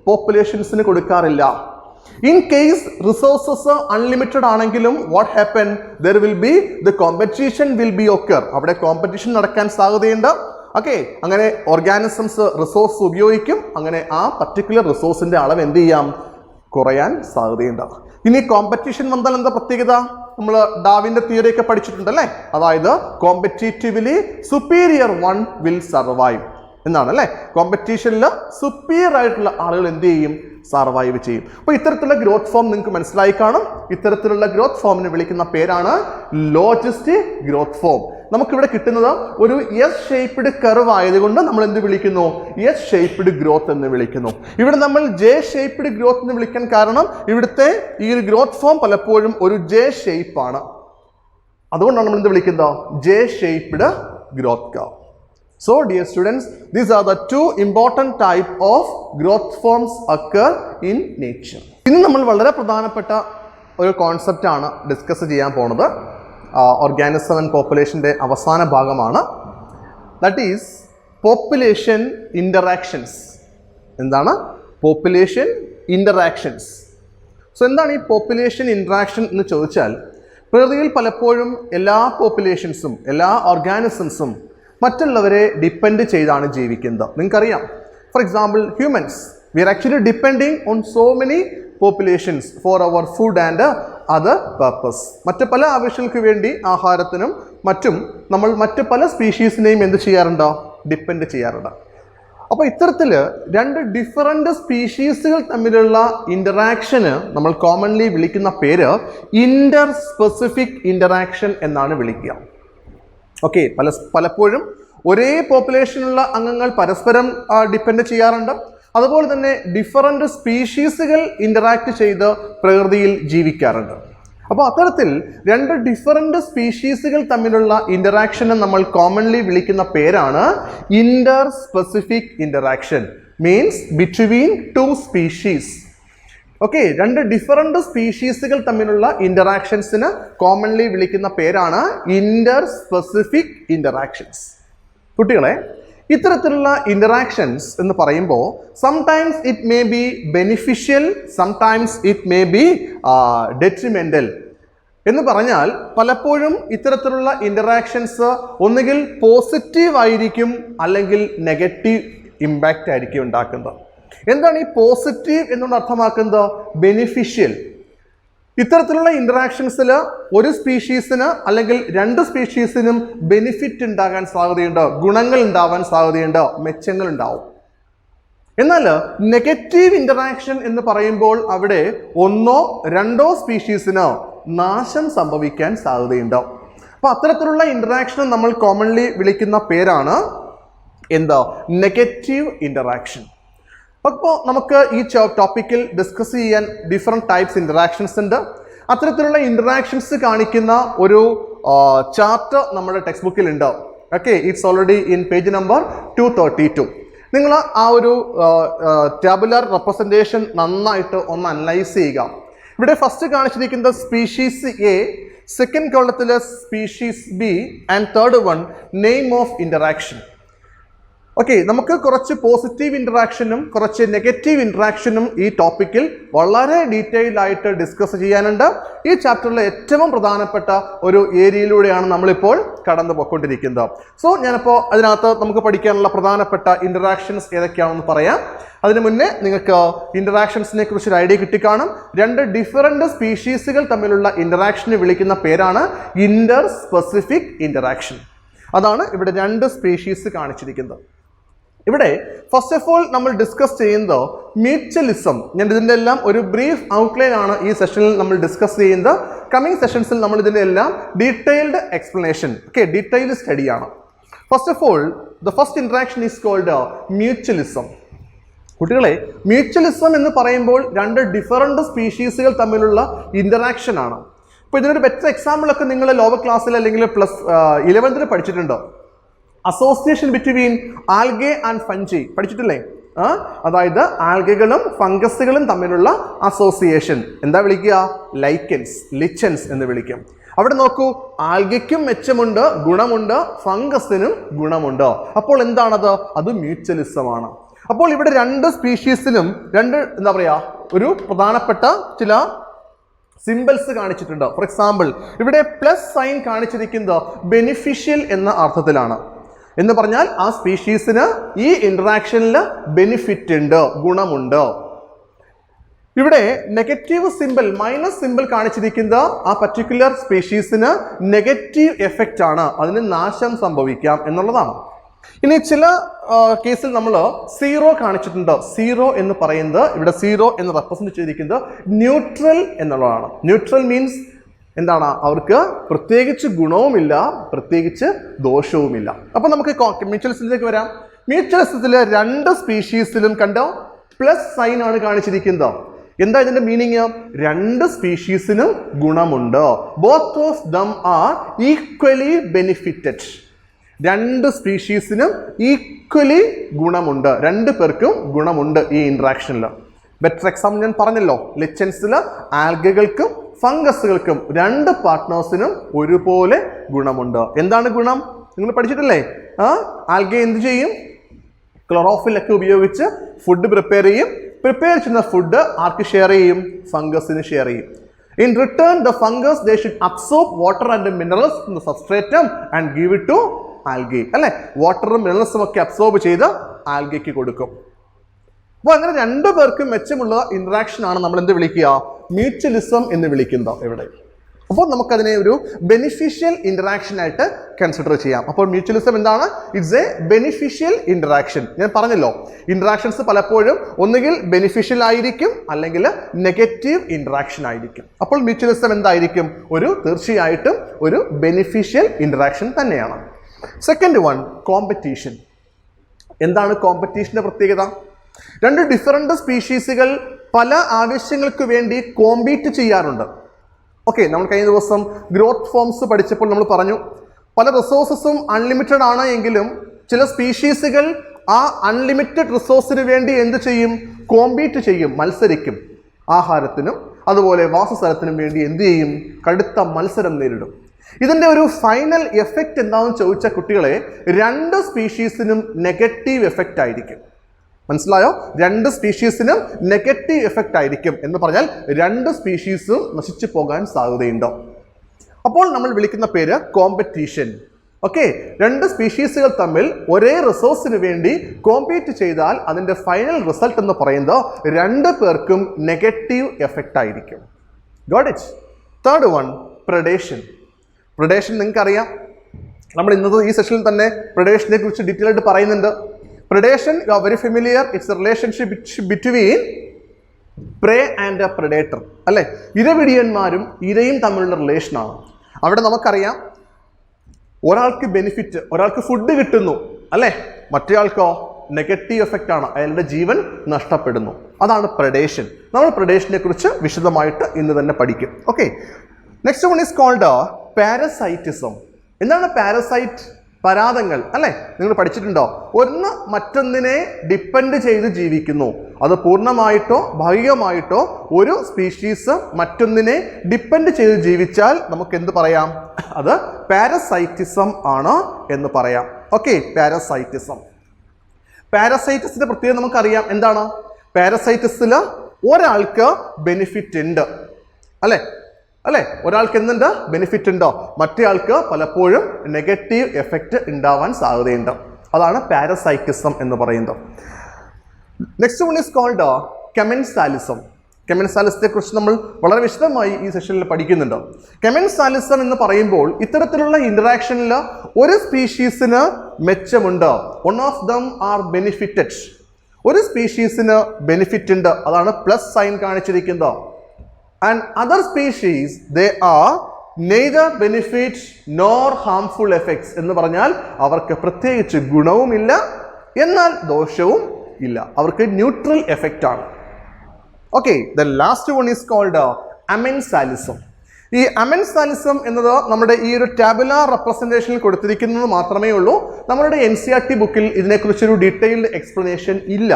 പോപ്പുലേഷൻസിന് കൊടുക്കാറില്ല. ഇൻ കേസ് റിസോഴ്സസ് അൺലിമിറ്റഡ് ആണെങ്കിലും what happen, there will be the competition will be occur. അവിടെ കോമ്പറ്റീഷൻ നടക്കാൻ സാധ്യതയുണ്ട്. ഓക്കെ, അങ്ങനെ ഓർഗാനിസംസ് റിസോഴ്സ് ഉപയോഗിക്കും. അങ്ങനെ ആ പർട്ടിക്കുലർ റിസോഴ്സിന്റെ അളവ് എന്ത് ചെയ്യാം, കുറയാൻ സാധ്യതയുണ്ട്. ഇനി കോമ്പറ്റീഷൻ വന്നാൽ എന്താ പ്രത്യേകത? നമ്മൾ ഡാർവിന്റെ തിയറി ഒക്കെ പഠിച്ചിട്ടുണ്ടല്ലേ. അതായത് കോമ്പറ്റീറ്റീവ്ലി സുപ്പീരിയർ വൺ വിൽ സർവൈവ് എന്നാണ് അല്ലേ. കോമ്പറ്റീഷനിൽ സുപ്പീരിയർ ആയിട്ടുള്ള ആളുകൾ എന്ത് ചെയ്യും, സർവൈവ് ചെയ്യും. അപ്പോൾ ഇത്തരത്തിലുള്ള ഗ്രോത്ത് ഫോം നിങ്ങൾക്ക് മനസ്സിലായി കാണും. ഇത്തരത്തിലുള്ള ഗ്രോത്ത് ഫോമിനെ വിളിക്കുന്ന പേരാണ് ലോജിസ്റ്റിക് ഗ്രോത്ത് ഫോം. നമുക്കിവിടെ കിട്ടുന്നത് ഒരു എസ് ഷേപ്പ്ഡ് കർവ് ആയതുകൊണ്ട് നമ്മൾ എന്ത് വിളിക്കുന്നു, എസ് ഷേപ്പ്ഡ് ഗ്രോത്ത് എന്ന് വിളിക്കുന്നു. ഇവിടെ നമ്മൾ ജെ ഷേപ്പ്ഡ് ഗ്രോത്ത് എന്ന് വിളിക്കാൻ കാരണം ഇവിടുത്തെ ഈ ഒരു ഗ്രോത്ത് ഫോം പലപ്പോഴും ഒരു ജെ ഷേപ്പ് ആണ്. അതുകൊണ്ടാണ് നമ്മൾ എന്ത് വിളിക്കുന്നത്, J shaped growth curve. So dear students, these are the two important type of growth forms occur in nature. ഇന്ന് നമ്മൾ വളരെ പ്രധാനപ്പെട്ട ഒരു കോൺസെപ്റ്റ് ആണ് ഡിസ്കസ് ചെയ്യാൻ പോകുന്നത്. ഓർഗാനിസം ആൻഡ് പോപ്പുലേഷൻ്റെ അവസാന ഭാഗമാണ്. That is population interactions. എന്താണ് പോപ്പുലേഷൻ ഇൻ്ററാക്ഷൻസ്? സോ എന്താണ് ഈ പോപ്പുലേഷൻ ഇൻ്ററാക്ഷൻ എന്ന് ചോദിച്ചാൽ, പ്രകൃതിയിൽ പലപ്പോഴും എല്ലാ പോപ്പുലേഷൻസും എല്ലാ ഓർഗാനിസംസും മറ്റുള്ളവരെ ഡിപ്പെൻഡ് ചെയ്താണ് ജീവിക്കുന്നത്. നിങ്ങൾക്കറിയാം, for example humans, we are actually depending on so many populations for our food and other purpose. മറ്റ് പല ആവശ്യങ്ങൾക്ക് വേണ്ടി ആഹാരത്തിനും മറ്റും നമ്മൾ മറ്റ് പല സ്പീഷീസിനെയും എന്ത് ചെയ്യാറുണ്ടോ, ഡിപ്പെൻഡ് ചെയ്യാറുണ്ട്. അപ്പോൾ ഇത്തരത്തിൽ രണ്ട് ഡിഫറൻറ്റ് സ്പീഷീസുകൾ തമ്മിലുള്ള ഇൻ്ററാക്ഷന് നമ്മൾ കോമൺലി വിളിക്കുന്ന പേര് ഇൻ്റർ സ്പെസിഫിക് ഇൻ്ററാക്ഷൻ എന്നാണ് വിളിക്കുക. ഓക്കെ, പലപ്പോഴും ഒരേ പോപ്പുലേഷനുള്ള അംഗങ്ങൾ പരസ്പരം ഡിപ്പെൻഡ് ചെയ്യാറുണ്ട്. അതുപോലെ തന്നെ ഡിഫറൻറ്റ് സ്പീഷീസുകൾ ഇൻ്ററാക്ട് ചെയ്ത് പ്രകൃതിയിൽ ജീവിക്കാറുണ്ട്. അപ്പോൾ അത്തരത്തിൽ രണ്ട് ഡിഫറൻറ്റ് സ്പീഷീസുകൾ തമ്മിലുള്ള ഇൻ്ററാക്ഷനെ നമ്മൾ കോമൺലി വിളിക്കുന്ന പേരാണ് interspecific interaction. Means between two species. Okay, രണ്ട് ഡിഫറൻറ്റ് സ്പീഷീസുകൾ തമ്മിലുള്ള ഇൻ്ററാക്ഷൻസിന് കോമൺലി വിളിക്കുന്ന പേരാണ് ഇൻ്റർ സ്പെസിഫിക് ഇൻ്ററാക്ഷൻസ്. കുട്ടികളെ, ഇത്തരത്തിലുള്ള ഇൻ്ററാക്ഷൻസ് എന്ന് പറയുമ്പോൾ sometimes it may be beneficial, sometimes it may be detrimental. എന്ന് പറഞ്ഞാൽ പലപ്പോഴും ഇത്തരത്തിലുള്ള ഇൻ്ററാക്ഷൻസ് ഒന്നുകിൽ പോസിറ്റീവ് ആയിരിക്കും അല്ലെങ്കിൽ നെഗറ്റീവ് ഇമ്പാക്റ്റ് ആയിരിക്കും ഉണ്ടാക്കുന്നത്. എന്താണ് ഈ പോസിറ്റീവ് എന്നുകൊണ്ട് അർത്ഥമാക്കുന്നത്? ബെനിഫിഷ്യൽ. ഇത്തരത്തിലുള്ള ഇൻ്ററാക്ഷൻസിൽ ഒരു സ്പീഷീസിന് അല്ലെങ്കിൽ രണ്ട് സ്പീഷീസിനും ബെനിഫിറ്റ് ഉണ്ടാകാൻ സാധ്യതയുണ്ട്, ഗുണങ്ങൾ ഉണ്ടാവാൻ സാധ്യതയുണ്ട്, മെച്ചങ്ങൾ ഉണ്ടാവും. എന്നാൽ നെഗറ്റീവ് ഇൻ്ററാക്ഷൻ എന്ന് പറയുമ്പോൾ അവിടെ ഒന്നോ രണ്ടോ സ്പീഷീസിന് നാശം സംഭവിക്കാൻ സാധ്യതയുണ്ട്. അപ്പോൾ അത്തരത്തിലുള്ള ഇൻ്ററാക്ഷനെ നമ്മൾ കോമൺലി വിളിക്കുന്ന പേരാണ് എന്താ, നെഗറ്റീവ് ഇൻ്ററാക്ഷൻ. അപ്പോൾ നമുക്ക് ഈ ടോപ്പിക്കിൽ ഡിസ്കസ് ചെയ്യാൻ ഡിഫറെൻറ്റ് ടൈപ്സ് ഇൻ്ററാക്ഷൻസ് ഉണ്ട്. അത്തരത്തിലുള്ള ഇൻ്ററാക്ഷൻസ് കാണിക്കുന്ന ഒരു ചാർട്ട് നമ്മുടെ ടെക്സ്റ്റ് ബുക്കിലുണ്ട്. Okay, it's already in page number 232. നിങ്ങൾ ആ ഒരു ടാബുലർ റെപ്രസെൻറ്റേഷൻ നന്നായിട്ട് ഒന്ന് അനലൈസ് ചെയ്യുക. ഇവിടെ ഫസ്റ്റ് കാണിച്ചിരിക്കുന്നത് സ്പീഷീസ് എ, സെക്കൻഡ് കോളത്തിലെ species B and third one name of interaction. Okay, നമുക്ക് കുറച്ച് പോസിറ്റീവ് ഇൻ്ററാക്ഷനും കുറച്ച് നെഗറ്റീവ് ഇൻ്ററാക്ഷനും ഈ ടോപ്പിക്കിൽ വളരെ ഡീറ്റെയിൽഡ് ആയിട്ട് ഡിസ്കസ് ചെയ്യാനുണ്ട്. ഈ ചാപ്റ്ററിലെ ഏറ്റവും പ്രധാനപ്പെട്ട ഒരു ഏരിയയിലൂടെയാണ് നമ്മളിപ്പോൾ കടന്നു പോയിക്കൊണ്ടിരിക്കുന്നത്. സോ ഞാനിപ്പോൾ അതിനകത്ത് നമുക്ക് പഠിക്കാനുള്ള പ്രധാനപ്പെട്ട ഇൻ്ററാക്ഷൻസ് ഏതൊക്കെയാണെന്ന് പറയാം. അതിനു മുന്നേ നിങ്ങൾക്ക് ഇൻ്ററാക്ഷൻസിനെ കുറിച്ചൊരു ഐഡിയ കിട്ടിക്കാണും. രണ്ട് ഡിഫറൻറ്റ് സ്പീഷീസുകൾ തമ്മിലുള്ള ഇൻ്ററാക്ഷനെ വിളിക്കുന്ന പേരാണ് ഇൻ്റർ സ്പെസിഫിക് ഇൻ്ററാക്ഷൻ. അതാണ് ഇവിടെ രണ്ട് സ്പീഷീസ് കാണിച്ചിരിക്കുന്നത്. ഇവിടെ ഫസ്റ്റ് ഓഫ് ഓൾ നമ്മൾ ഡിസ്കസ് ചെയ്യുന്നത് മ്യൂച്വലിസം. ഞാൻ ഇതിൻ്റെ എല്ലാം ഒരു ബ്രീഫ് ഔട്ട്ലൈൻ ആണ് ഈ സെഷനിൽ നമ്മൾ ഡിസ്കസ് ചെയ്യുന്നത്. കമ്മിങ് സെഷൻസിൽ നമ്മൾ ഇതിൻ്റെ എല്ലാം ഡീറ്റെയിൽഡ് എക്സ്പ്ലനേഷൻ, ഡീറ്റെയിൽഡ് സ്റ്റഡിയാണ്. First of all the first interaction is called mutualism. കുട്ടികളെ, മ്യൂച്വലിസം എന്ന് പറയുമ്പോൾ രണ്ട് ഡിഫറൻറ്റ് സ്പീഷീസുകൾ തമ്മിലുള്ള ഇൻ്ററാക്ഷൻ ആണ്. ഇപ്പോൾ ഇതിനൊരു ബെറ്റർ എക്സാമ്പിളൊക്കെ നിങ്ങൾ ലോവർ ക്ലാസ്സിൽ അല്ലെങ്കിൽ +11 പഠിച്ചിട്ടുണ്ട്. Association between algae and fungi പഠിച്ചിട്ടില്ലേ? അതായത് ആൽഗകളും ഫംഗസുകളും തമ്മിലുള്ള അസോസിയേഷൻ എന്താ വിളിക്കുക? ലൈക്കൻസ്, ലിച്ചൻസ് എന്ന് വിളിക്കും. അവിടെ നോക്കൂ, ആൽഗയ്ക്കും മെച്ചമുണ്ട്, ഗുണമുണ്ട്, ഫംഗസിനും ഗുണമുണ്ട്. അപ്പോൾ എന്താണത്? അത് മ്യൂച്വലിസമാണ്. അപ്പോൾ ഇവിടെ രണ്ട് സ്പീഷീസിനും എന്താ പറയുക, ഒരു പ്രധാനപ്പെട്ട ചില സിംബൽസ് കാണിച്ചിട്ടുണ്ട്. ഫോർ എക്സാമ്പിൾ, ഇവിടെ പ്ലസ് സൈൻ കാണിച്ചിരിക്കുന്നത് ബെനിഫിഷ്യൽ എന്ന അർത്ഥത്തിലാണ്. എന്ന് പറഞ്ഞാൽ ആ സ്പീഷീസിന് ഈ ഇന്ററാക്ഷനിൽ ബെനിഫിറ്റ് ഉണ്ട്, ഗുണമുണ്ട്. ഇവിടെ നെഗറ്റീവ് സിമ്പിൾ, മൈനസ് സിമ്പിൾ കാണിച്ചിരിക്കുന്നത് ആ പർട്ടിക്കുലർ സ്പീഷീസിന് നെഗറ്റീവ് എഫക്റ്റ് ആണ്, അതിന് നാശം സംഭവിക്കാം എന്നുള്ളതാണ്. ഇനി ചില കേസിൽ നമ്മൾ സീറോ കാണിച്ചിട്ടുണ്ട്. സീറോ എന്ന് പറയുന്നത് ഇവിടെ സീറോ എന്ന് റെപ്രസെന്റ് ചെയ്തിരിക്കുന്നത് ന്യൂട്രൽ എന്നുള്ളതാണ്. ന്യൂട്രൽ മീൻസ് എന്താണ്? അവർക്ക് പ്രത്യേകിച്ച് ഗുണവുമില്ല, പ്രത്യേകിച്ച് ദോഷവുമില്ല. അപ്പൊ നമുക്ക് മ്യൂച്വലിസത്തിലേക്ക് വരാം. മ്യൂച്വലിസത്തിലെ രണ്ട് സ്പീഷീസിലും കണ്ടോ പ്ലസ് സൈൻ ആണ് കാണിച്ചിരിക്കുന്നത്. എന്താ ഇതിന്റെ മീനിങ്? രണ്ട് സ്പീഷീസിനും ഗുണമുണ്ട്. Both of them are equally benefited. രണ്ട് സ്പീഷീസിനും ഈക്വലി ഗുണമുണ്ട്, രണ്ടു പേർക്കും ഗുണമുണ്ട് ഈ ഇന്ററാക്ഷനിൽ. ബെറ്റർ എക്സാമ്പിൾ ഞാൻ പറഞ്ഞല്ലോ, ലിച്ചൻസിൽ ആൽഗകൾക്കും ഫംഗസുകൾക്കും രണ്ട് പാർട്ട്നേഴ്സിനും ഒരുപോലെ ഗുണമുണ്ട്. എന്താണ് ഗുണം? നിങ്ങൾ പഠിച്ചിട്ടില്ലേ? ആൽഗ എന്ത് ചെയ്യും? ക്ലോറോഫിലൊക്കെ ഉപയോഗിച്ച് ഫുഡ് പ്രിപ്പയർ ചെയ്യും. പ്രിപ്പയർ ചെയ്യുന്ന ഫുഡ് ആർക്ക് ഷെയർ ചെയ്യും? ഫംഗസിന് ഷെയർ ചെയ്യും. In return, the fungus they should absorb water and minerals from the substratum and give it to algae. അല്ലെ, വാട്ടറും മിനറൽസും ഒക്കെ അബ്സോർബ് ചെയ്ത് ആൽഗയ്ക്ക് കൊടുക്കും. അപ്പോൾ അങ്ങനെ രണ്ടു പേർക്കും മെച്ചമുള്ള ഇന്ററാക്ഷൻ ആണ് നമ്മൾ എന്ത് വിളിക്കുക? മ്യൂച്വലിസം എന്ന് വിളിക്കുന്നത് ഇവിടെ. അപ്പോൾ നമുക്കതിനെ ഒരു ബെനിഫിഷ്യൽ ഇന്ററാക്ഷൻ ആയിട്ട് കൺസിഡർ ചെയ്യാം. അപ്പോൾ മ്യൂച്വലിസം എന്താണ്? It's A beneficial interaction. ഞാൻ പറഞ്ഞല്ലോ, ഇന്ററാക്ഷൻസ് പലപ്പോഴും ഒന്നുകിൽ ബെനിഫിഷ്യൽ ആയിരിക്കും അല്ലെങ്കിൽ നെഗറ്റീവ് ഇന്ററാക്ഷൻ ആയിരിക്കും. അപ്പോൾ മ്യൂച്വലിസം എന്തായിരിക്കും? തീർച്ചയായിട്ടും ഒരു ബെനിഫിഷ്യൽ ഇന്ററാക്ഷൻ തന്നെയാണ്. Second one, competition. എന്താണ് കോമ്പറ്റീഷന്റെ പ്രത്യേകത? രണ്ട് ഡിഫറൻറ്റ് സ്പീഷീസുകൾ പല ആവശ്യങ്ങൾക്ക് വേണ്ടി കോമ്പീറ്റ് ചെയ്യാറുണ്ട്. നമ്മൾ കഴിഞ്ഞ ദിവസം ഗ്രോത്ത് ഫോംസ് പഠിച്ചപ്പോൾ നമ്മൾ പറഞ്ഞു, പല റിസോഴ്സസും അൺലിമിറ്റഡ് ആണ് എങ്കിലും ചില സ്പീഷീസുകൾ ആ അൺലിമിറ്റഡ് റിസോഴ്സിന് വേണ്ടി എന്ത് ചെയ്യും? കോമ്പീറ്റ് ചെയ്യും, മത്സരിക്കും. ആഹാരത്തിനും അതുപോലെ വാസസ്ഥലത്തിനും വേണ്ടി എന്ത് ചെയ്യും? കടുത്ത മത്സരം നേരിടും. ഇതിൻ്റെ ഒരു ഫൈനൽ എഫക്റ്റ് എന്താണെന്ന് ചോദിച്ച കുട്ടികളെ, രണ്ട് സ്പീഷീസിനും നെഗറ്റീവ് എഫക്റ്റ് ആയിരിക്കും. മനസ്സിലായോ? രണ്ട് സ്പീഷീസിനും നെഗറ്റീവ് എഫക്റ്റ് ആയിരിക്കും എന്ന് പറഞ്ഞാൽ രണ്ട് സ്പീഷീസും നശിച്ചു പോകാൻ സാധ്യതയുണ്ട്. അപ്പോൾ നമ്മൾ വിളിക്കുന്ന പേര് കോമ്പറ്റീഷൻ. രണ്ട് സ്പീഷീസുകൾ തമ്മിൽ ഒരേ റിസോഴ്സിന് വേണ്ടി കോമ്പീറ്റ് ചെയ്താൽ അതിൻ്റെ ഫൈനൽ റിസൾട്ട് എന്ന് പറയുന്നത് രണ്ട് പേർക്കും നെഗറ്റീവ് എഫക്റ്റ് ആയിരിക്കും. Got it? Third one, predation. Predation നിങ്ങൾക്കറിയാം, നമ്മൾ ഇന്നത്തെ ഈ സെഷനിൽ തന്നെ പ്രഡേഷനെ കുറിച്ച് ഡീറ്റെയിൽ ആയിട്ട് പറയുന്നുണ്ട്. Predation, you are very familiar. It's a relationship between prey and a predator. അല്ലേ? ഇരപിടിയന്മാരും ഇരയും തമ്മിലുള്ള റിലേഷനാണ്. അവിടെ നമുക്കറിയാം, ഒരാൾക്ക് ബെനിഫിറ്റ്, ഒരാൾക്ക് ഫുഡ് കിട്ടുന്നു അല്ലേ, മറ്റേയാൾക്കോ നെഗറ്റീവ് എഫക്റ്റ് ആണ്, അയാളുടെ ജീവൻ നഷ്ടപ്പെടുന്നു. അതാണ് പ്രഡേഷൻ. നമ്മൾ പ്രഡേഷനെ കുറിച്ച് വിശദമായിട്ട് ഇന്ന് തന്നെ പഠിക്കും. Next one is called parasitism. എന്താണ് പാരസൈറ്റ്? പരാതങ്ങൾ അല്ലേ? നിങ്ങൾ പഠിച്ചിട്ടുണ്ടോ? ഒന്ന് മറ്റൊന്നിനെ ഡിപ്പെൻഡ് ചെയ്ത് ജീവിക്കുന്നു. അത് പൂർണ്ണമായിട്ടോ ഭാഗികമായിട്ടോ ഒരു സ്പീഷീസ് മറ്റൊന്നിനെ ഡിപ്പെൻഡ് ചെയ്ത് ജീവിച്ചാൽ നമുക്ക് എന്ത് പറയാം? അത് പാരസൈറ്റിസം ആണ് എന്ന് പറയാം. പാരസൈറ്റിസം. പാരസൈറ്റിസിന്റെ പ്രത്യേകത നമുക്കറിയാം. എന്താണ്? പാരസൈറ്റിസിൽ ഒരാൾക്ക് ബെനിഫിറ്റ് ഉണ്ട് അല്ലേ? ഒരാൾക്ക് എന്തുണ്ട്? ബെനിഫിറ്റ് ഉണ്ടോ? മറ്റേ ആൾക്ക് പലപ്പോഴും നെഗറ്റീവ് എഫക്റ്റ് ഉണ്ടാവാൻ സാധ്യതയുണ്ട്. അതാണ് പാരസൈറ്റിസം എന്ന് പറയുന്നത്. Next one is called commensalism. കെമൻസാലിസത്തെ കുറിച്ച് നമ്മൾ വളരെ വിശദമായി ഈ സെഷനിൽ പഠിക്കുന്നുണ്ട്. കെമൻസാലിസം എന്ന് പറയുമ്പോൾ ഇത്തരത്തിലുള്ള ഇന്ററാക്ഷനിൽ ഒരു സ്പീഷീസിന് മെച്ചമുണ്ട്. One of them are benefited. ഒരു സ്പീഷീസിന് ബെനിഫിറ്റ് ഉണ്ട്, അതാണ് പ്ലസ് സൈൻ കാണിച്ചിരിക്കുന്നത്. And other species they are neither benefit nor harmful effects എന്ന് പറഞ്ഞാൽ അവർക്ക് പ്രത്യേകിച്ച് ഗുണവുമില്ല എന്നാൽ ദോഷവും ഇല്ല, അവർക്ക് ന്യൂട്രൽ എഫക്റ്റ് ആണ്. Okay, the last one is called amensalism. ഈ അമെൻസാലിസം എന്നത് നമ്മുടെ ഈ ഒരു ടാബുലാർ റെപ്രസെൻറ്റേഷനിൽ കൊടുത്തിരിക്കുന്നത് മാത്രമേ ഉള്ളൂ. നമ്മളുടെ NCERT ബുക്കിൽ ഇതിനെക്കുറിച്ചൊരു ഡീറ്റെയിൽഡ് എക്സ്പ്ലനേഷൻ ഇല്ല.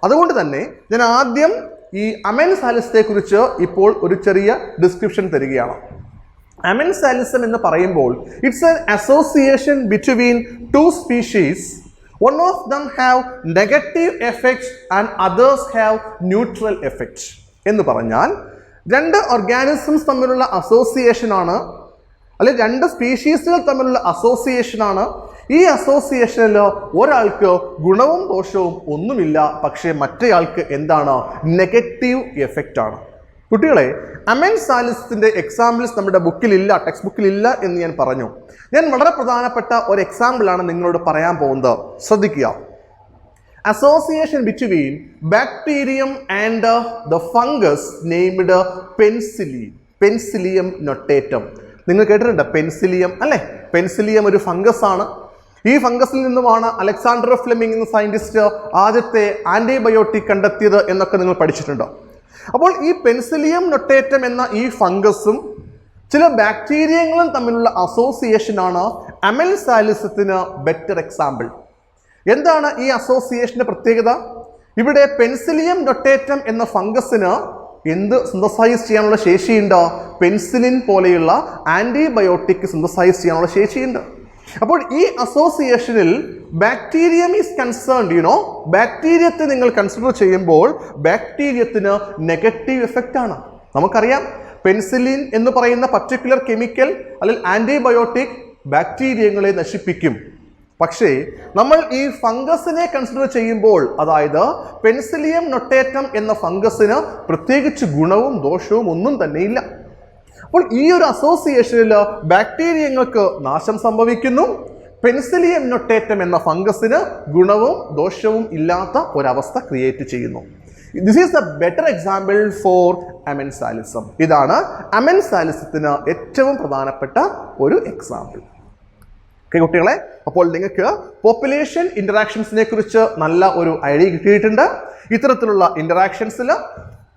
അതുകൊണ്ട് തന്നെ ഞാൻ ആദ്യം ഈ അമെൻസാലിസത്തെ കുറിച്ച് ഇപ്പോൾ ഒരു ചെറിയ ഡിസ്ക്രിപ്ഷൻ തരികയാണ്. അമെൻസാലിസം എന്ന് പറയുമ്പോൾ it's an association between two species. One of them have negative effects and others have neutral effects. എന്ന് പറഞ്ഞാൽ രണ്ട് ഓർഗാനിസംസ് തമ്മിലുള്ള അസോസിയേഷൻ ആണ്, അല്ലെങ്കിൽ രണ്ട് സ്പീഷീസുകൾ തമ്മിലുള്ള അസോസിയേഷൻ ആണ്. ഈ അസോസിയേഷനിൽ ഒരാൾക്ക് ഗുണവും ദോഷവും ഒന്നുമില്ല, പക്ഷേ മറ്റേയാൾക്ക് എന്താണ്? നെഗറ്റീവ് എഫക്റ്റ് ആണ്. കുട്ടികളെ, അമെൻസാലിസത്തിന്റെ എക്സാമ്പിൾസ് നമ്മുടെ ബുക്കിലില്ല, ടെക്സ്റ്റ് ബുക്കിലില്ല എന്ന് ഞാൻ പറഞ്ഞു. ഞാൻ വളരെ പ്രധാനപ്പെട്ട ഒരു എക്സാമ്പിളാണ് നിങ്ങളോട് പറയാൻ പോകുന്നത്. ശ്രദ്ധിക്കുക. Association between bacterium and the fungus named penicillium. Penicillium notatum നിങ്ങൾ കേട്ടിട്ടുണ്ട്, പെൻസിലിയം അല്ലേ? പെൻസിലിയം ഒരു ഫംഗസ് ആണ്. ഈ ഫംഗസിൽ നിന്നുമാണ് അലക്സാണ്ടർ ഫ്ലെമിംഗ് എന്ന സയന്റിസ്റ്റ് ആദ്യത്തെ ആന്റിബയോട്ടിക് കണ്ടെത്തിയത് എന്നൊക്കെ നിങ്ങൾ പഠിച്ചിട്ടുണ്ടോ? അപ്പോൾ ഈ പെൻസിലിയം നൊട്ടേറ്റം എന്ന ഈ ഫംഗസും ചില ബാക്ടീരിയങ്ങളും തമ്മിലുള്ള അസോസിയേഷനാണ് അമെൻസാലിസത്തിന് ബെറ്റർ എക്സാമ്പിൾ. എന്താണ് ഈ അസോസിയേഷന്റെ പ്രത്യേകത? ഇവിടെ പെൻസിലിയം നൊട്ടേറ്റം എന്ന ഫംഗസിന് എന്ത് സിന്തസൈസ് ചെയ്യാനുള്ള ശേഷിയുണ്ട്? പെൻസിലിൻ പോലെയുള്ള ആന്റിബയോട്ടിക് സിന്തസൈസ് ചെയ്യാനുള്ള ശേഷിയുണ്ട്. അപ്പോൾ ഈ അസോസിയേഷനിൽ ബാക്ടീരിയം ഈസ് കൺസേൺഡ്, ബാക്ടീരിയത്തെ നിങ്ങൾ കൺസിഡർ ചെയ്യുമ്പോൾ ബാക്ടീരിയത്തിന് നെഗറ്റീവ് എഫക്റ്റ് ആണ്. നമുക്കറിയാം, പെൻസിലിൻ എന്ന് പറയുന്ന പർട്ടിക്കുലർ കെമിക്കൽ അല്ലെങ്കിൽ ആന്റിബയോട്ടിക് ബാക്ടീരിയങ്ങളെ നശിപ്പിക്കും. പക്ഷേ നമ്മൾ ഈ ഫംഗസിനെ കൺസിഡർ ചെയ്യുമ്പോൾ, അതായത് പെൻസിലിയം നൊട്ടേറ്റം എന്ന ഫംഗസിന് പ്രത്യേകിച്ച് ഗുണവും ദോഷവും ഒന്നും തന്നെയില്ല. അപ്പോൾ ഈ ഒരു അസോസിയേഷനിൽ ബാക്ടീരിയങ്ങൾക്ക് നാശം സംഭവിക്കുന്നു, പെൻസിലിയം നൊട്ടേറ്റം എന്ന ഫംഗസിന് ഗുണവും ദോഷവും ഇല്ലാത്ത ഒരവസ്ഥ ക്രിയേറ്റ് ചെയ്യുന്നു. This is a better example for amensalism. ഇതാണ് അമെൻസാലിസത്തിന് ഏറ്റവും പ്രധാനപ്പെട്ട ഒരു എക്സാമ്പിൾ. ഓക്കെ കുട്ടികളെ, അപ്പോൾ നിങ്ങൾക്ക് പോപ്പുലേഷൻ ഇന്ററാക്ഷൻസിനെ കുറിച്ച് നല്ല ഒരു ഐഡിയ കിട്ടിയിട്ടുണ്ട്. ഇത്തരത്തിലുള്ള ഇന്ററാക്ഷൻസിൽ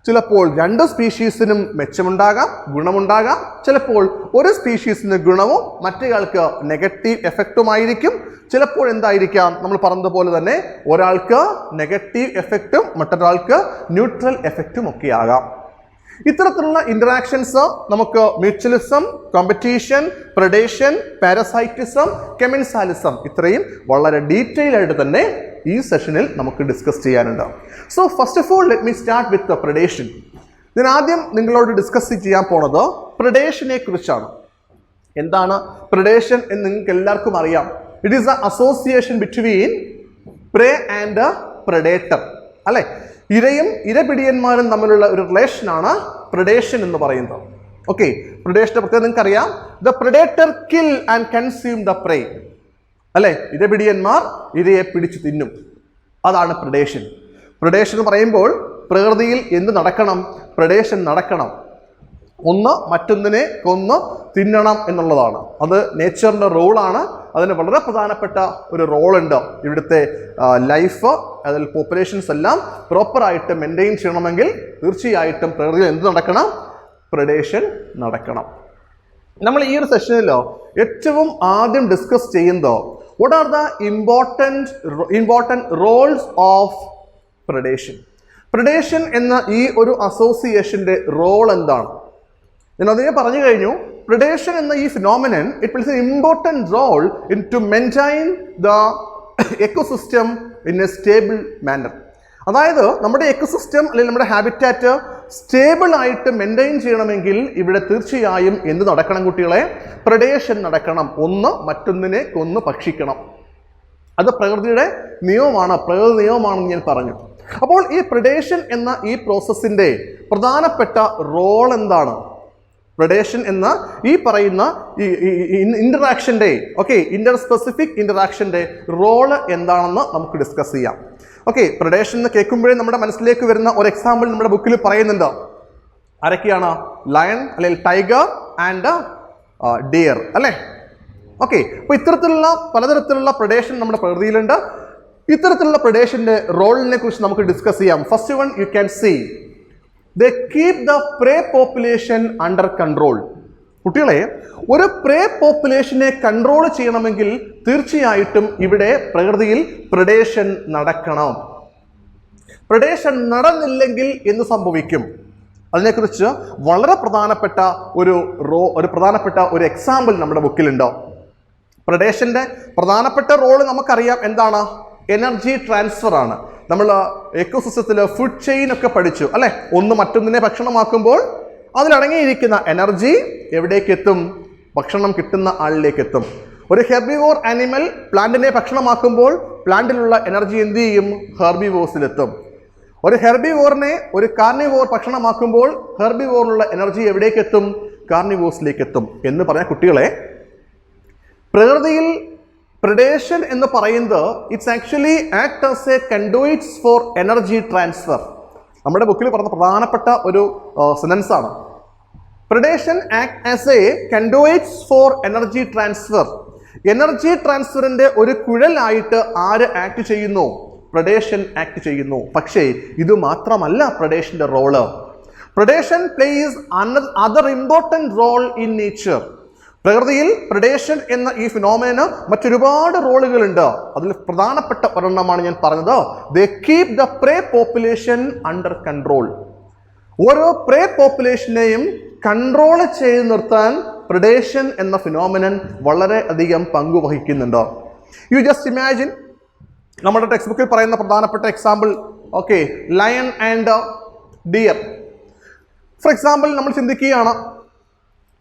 ചിലപ്പോൾ രണ്ട് സ്പീഷീസിനും മെച്ചമുണ്ടാകാം, ഗുണമുണ്ടാകാം. ചിലപ്പോൾ ഒരു സ്പീഷീസിന് ഗുണവും മറ്റേയാൾക്ക് നെഗറ്റീവ് എഫക്റ്റുമായിരിക്കും. ചിലപ്പോൾ എന്തായിരിക്കാം, നമ്മൾ പറഞ്ഞതുപോലെ തന്നെ ഒരാൾക്ക് നെഗറ്റീവ് എഫക്റ്റും മറ്റൊരാൾക്ക് ന്യൂട്രൽ എഫക്റ്റും ഒക്കെ ആകാം. ഇത്തരത്തിലുള്ള ഇന്ററാക്ഷൻസ് നമുക്ക് മ്യൂച്വലിസം, കോമ്പറ്റീഷൻ, പ്രഡേഷൻ, പാരസൈറ്റിസം, കെമൻസാലിസം ഇത്രയും വളരെ ഡീറ്റെയിൽ ആയിട്ട് തന്നെ ഈ സെഷനിൽ നമുക്ക് ഡിസ്കസ് ചെയ്യാനുണ്ട്. So first of all let me start with the predation. ഞാൻ ആദ്യം നിങ്ങളോട് ഡിസ്കസ് ചെയ്യാൻ പോണത് പ്രഡേഷനെ കുറിച്ചാണ്. എന്താണ് പ്രഡേഷൻ എന്ന് നിങ്ങൾക്ക് എല്ലാവർക്കും അറിയാം. It is A association between pray and predator അല്ലെ? ഇരയും ഇരപിടിയന്മാരും തമ്മിലുള്ള ഒരു റിലേഷനാണ് പ്രഡേഷൻ എന്ന് പറയുന്നത്. ഓക്കെ, പ്രഡേഷന്റെ പ്രത്യേകത നിങ്ങൾക്ക് അറിയാം. The predator kill and consume the പ്രേ അല്ലെ? ഇരപിടിയന്മാർ ഇരയെ പിടിച്ചു തിന്നും, അതാണ് പ്രഡേഷൻ. പ്രഡേഷൻ എന്ന് പറയുമ്പോൾ പ്രകൃതിയിൽ എന്ത് നടക്കണം? പ്രഡേഷൻ നടക്കണം. ഒന്ന് മറ്റൊന്നിനെ കൊന്ന് തിന്നണം എന്നുള്ളതാണ്. അത് നേച്ചറിൻ്റെ റോളാണ്. അതിന് വളരെ പ്രധാനപ്പെട്ട ഒരു റോളുണ്ട്. ഇവിടുത്തെ ലൈഫ്, അതിൽ പോപ്പുലേഷൻസ് എല്ലാം പ്രോപ്പറായിട്ട് മെയിൻറ്റെയിൻ ചെയ്യണമെങ്കിൽ തീർച്ചയായിട്ടും പ്രകൃതിയിൽ എന്ത് നടക്കണം? പ്രഡേഷൻ നടക്കണം. നമ്മൾ ഈ ഒരു സെഷനിൽ ഏറ്റവും ആദ്യം ഡിസ്കസ് ചെയ്യുന്നത് what are the important roles of predation. predation എന്ന ഈ ഒരു അസോസിയേഷന്റെ റോൾ എന്താണ്? ഞാൻ അതിനെ പറഞ്ഞു കഴിഞ്ഞു. predation എന്ന ഈ phenomenon it plays an important role in to maintain the ecosystem in a stable manner. അതായത് നമ്മുടെ എക്കോസിസ്റ്റം അല്ലെങ്കിൽ നമ്മുടെ ഹാബിറ്റാറ്റ് സ്റ്റേബിൾ ആയിട്ട് മെയിൻറ്റെയിൻ ചെയ്യണമെങ്കിൽ ഇവിടെ തീർച്ചയായും എന്ത് നടക്കണം കുട്ടികളെ? പ്രഡേഷൻ നടക്കണം. ഒന്ന് മറ്റൊന്നിനെ കൊന്ന് ഭക്ഷിക്കണം. അത് പ്രകൃതിയുടെ നിയമമാണ്, പ്രകൃതി നിയമമാണെന്ന് ഞാൻ പറഞ്ഞു. അപ്പോൾ ഈ പ്രഡേഷൻ എന്ന ഈ പ്രോസസ്സിൻ്റെ പ്രധാനപ്പെട്ട റോൾ എന്താണ്? പ്രഡേഷൻ എന്ന ഈ പറയുന്ന ഇന്ററാക്ഷൻ്റെ ഇന്റർ സ്പെസിഫിക് ഇന്ററാക്ഷൻ്റെ റോള് എന്താണെന്ന് നമുക്ക് ഡിസ്കസ് ചെയ്യാം. പ്രഡേഷൻ എന്ന് കേൾക്കുമ്പോഴേ നമ്മുടെ മനസ്സിലേക്ക് വരുന്ന ഒരു എക്സാമ്പിൾ നമ്മുടെ ബുക്കിൽ പറയുന്നുണ്ട്. ആരൊക്കെയാണ്? ലയൺ അല്ലെങ്കിൽ ടൈഗർ ആൻഡ് ഡിയർ അല്ലേ? അപ്പോൾ ഇത്തരത്തിലുള്ള പലതരത്തിലുള്ള പ്രഡേഷൻ നമ്മുടെ പ്രകൃതിയിലുണ്ട്. ഇത്തരത്തിലുള്ള പ്രഡേഷന്റെ റോളിനെ കുറിച്ച് നമുക്ക് ഡിസ്കസ് ചെയ്യാം. First one you can see they keep the prey population under control. കുട്ടികളെ, ഒരു പ്രേ പോപ്പുലേഷനെ കൺട്രോൾ ചെയ്യണമെങ്കിൽ തീർച്ചയായിട്ടും ഇവിടെ പ്രകൃതിയിൽ പ്രഡേഷൻ നടക്കണം. പ്രഡേഷൻ നടന്നില്ലെങ്കിൽ എന്ത് സംഭവിക്കും? അതിനെക്കുറിച്ച് വളരെ പ്രധാനപ്പെട്ട ഒരു എക്സാമ്പിൾ നമ്മുടെ ബുക്കിലുണ്ട്. പ്രഡേഷന്റെ പ്രധാനപ്പെട്ട റോള് നമുക്കറിയാം. എന്താണ്? എനർജി ട്രാൻസ്ഫർ ആണ്. നമ്മൾ എക്കോസിസ്റ്റത്തിൽ ഫുഡ് ചെയിൻ ഒക്കെ പഠിച്ചു അല്ലെ? ഒന്ന് മറ്റൊന്നിനെ ഭക്ഷണമാക്കുമ്പോൾ അതിലടങ്ങിയിരിക്കുന്ന എനർജി എവിടേക്ക് എത്തും? ഭക്ഷണം കിട്ടുന്ന ആളിലേക്ക് എത്തും. ഒരു ഹെർബിവോർ ആനിമൽ പ്ലാന്റിനെ ഭക്ഷണമാക്കുമ്പോൾ പ്ലാന്റിലുള്ള എനർജി എന്ത് ചെയ്യും? ഹെർബിവോഴ്സിലെത്തും. ഒരു ഹെർബിവോറിനെ ഒരു കാർണിവോർ ഭക്ഷണമാക്കുമ്പോൾ ഹെർബിവോറിലുള്ള എനർജി എവിടേക്ക് എത്തും? കാർണിവോഴ്സിലേക്ക് എത്തും. എന്ന് പറഞ്ഞ കുട്ടികളെ, പ്രകൃതിയിൽ predation എന്ന് പറയുന്നത് it's actually act as a conduits for energy transfer. നമ്മുടെ ബുക്കിൽ പറഞ്ഞ പ്രധാനപ്പെട്ട ഒരു സെന്റൻസ് ആണ്. predation act as a conduits for energy transfer. Energy ട്രാൻസ്ഫറിന്റെ ഒരു കുഴലായിട്ട് ആര് ആക്ട് ചെയ്യുന്നു? predation ആക്ട് ചെയ്യുന്നു. പക്ഷേ ഇത് മാത്രമല്ല predationsന്റെ role. predation plays another important role in nature. പ്രകൃതിയിൽ predation എന്ന ഈ ഫിനോമിനന് മറ്റൊരുപാട് റോളുകളുണ്ട്. അതിൽ പ്രധാനപ്പെട്ട ഒരെണ്ണമാണ് ഞാൻ പറഞ്ഞത്. they keep the prey population under control. ഓരോ പ്രേ പോപ്പുലേഷനെയും കൺട്രോൾ ചെയ്ത് നിർത്താൻ predation എന്ന ഫിനോമിനൻ വളരെ അധികം പങ്കുവഹിക്കുന്നുണ്ട്. യു ജസ്റ്റ് ഇമാജിൻ, നമ്മുടെ ടെക്സ്റ്റ് ബുക്കിൽ പറയുന്ന പ്രധാനപ്പെട്ട example lion and dear. For example നമ്മൾ ചിന്തിക്കുകയാണ്,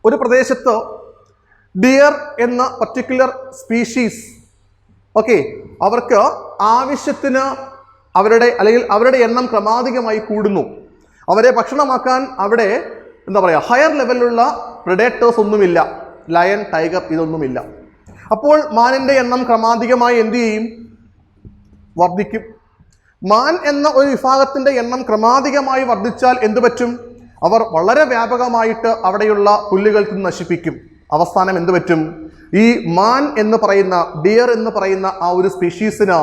ഒരു പ്രദേശത്ത് ഡിയർ എന്ന പർട്ടിക്കുലർ സ്പീഷീസ് അവർക്ക് ആവശ്യത്തിന് അവരുടെ എണ്ണം ക്രമാധികമായി കൂടുന്നു. അവരെ ഭക്ഷണമാക്കാൻ അവിടെ ഹയർ ലെവലിലുള്ള പ്രെഡേറ്റേഴ്സ് ഒന്നുമില്ല. ലയൺ, ടൈഗർ ഇതൊന്നുമില്ല. അപ്പോൾ മാനിൻ്റെ എണ്ണം ക്രമാധികമായി എന്ത് ചെയ്യും? വർദ്ധിക്കും. മാൻ എന്ന ഒരു വിഭാഗത്തിൻ്റെ എണ്ണം ക്രമാധികമായി വർദ്ധിച്ചാൽ എന്തു പറ്റും? അവർ വളരെ വ്യാപകമായിട്ട് അവിടെയുള്ള പുല്ലുകൾ നശിപ്പിക്കും. അവസാനം എന്ത് പറ്റും? ഈ മാൻ എന്ന് പറയുന്ന, ഡിയർ എന്ന് പറയുന്ന ആ ഒരു സ്പീഷീസിന്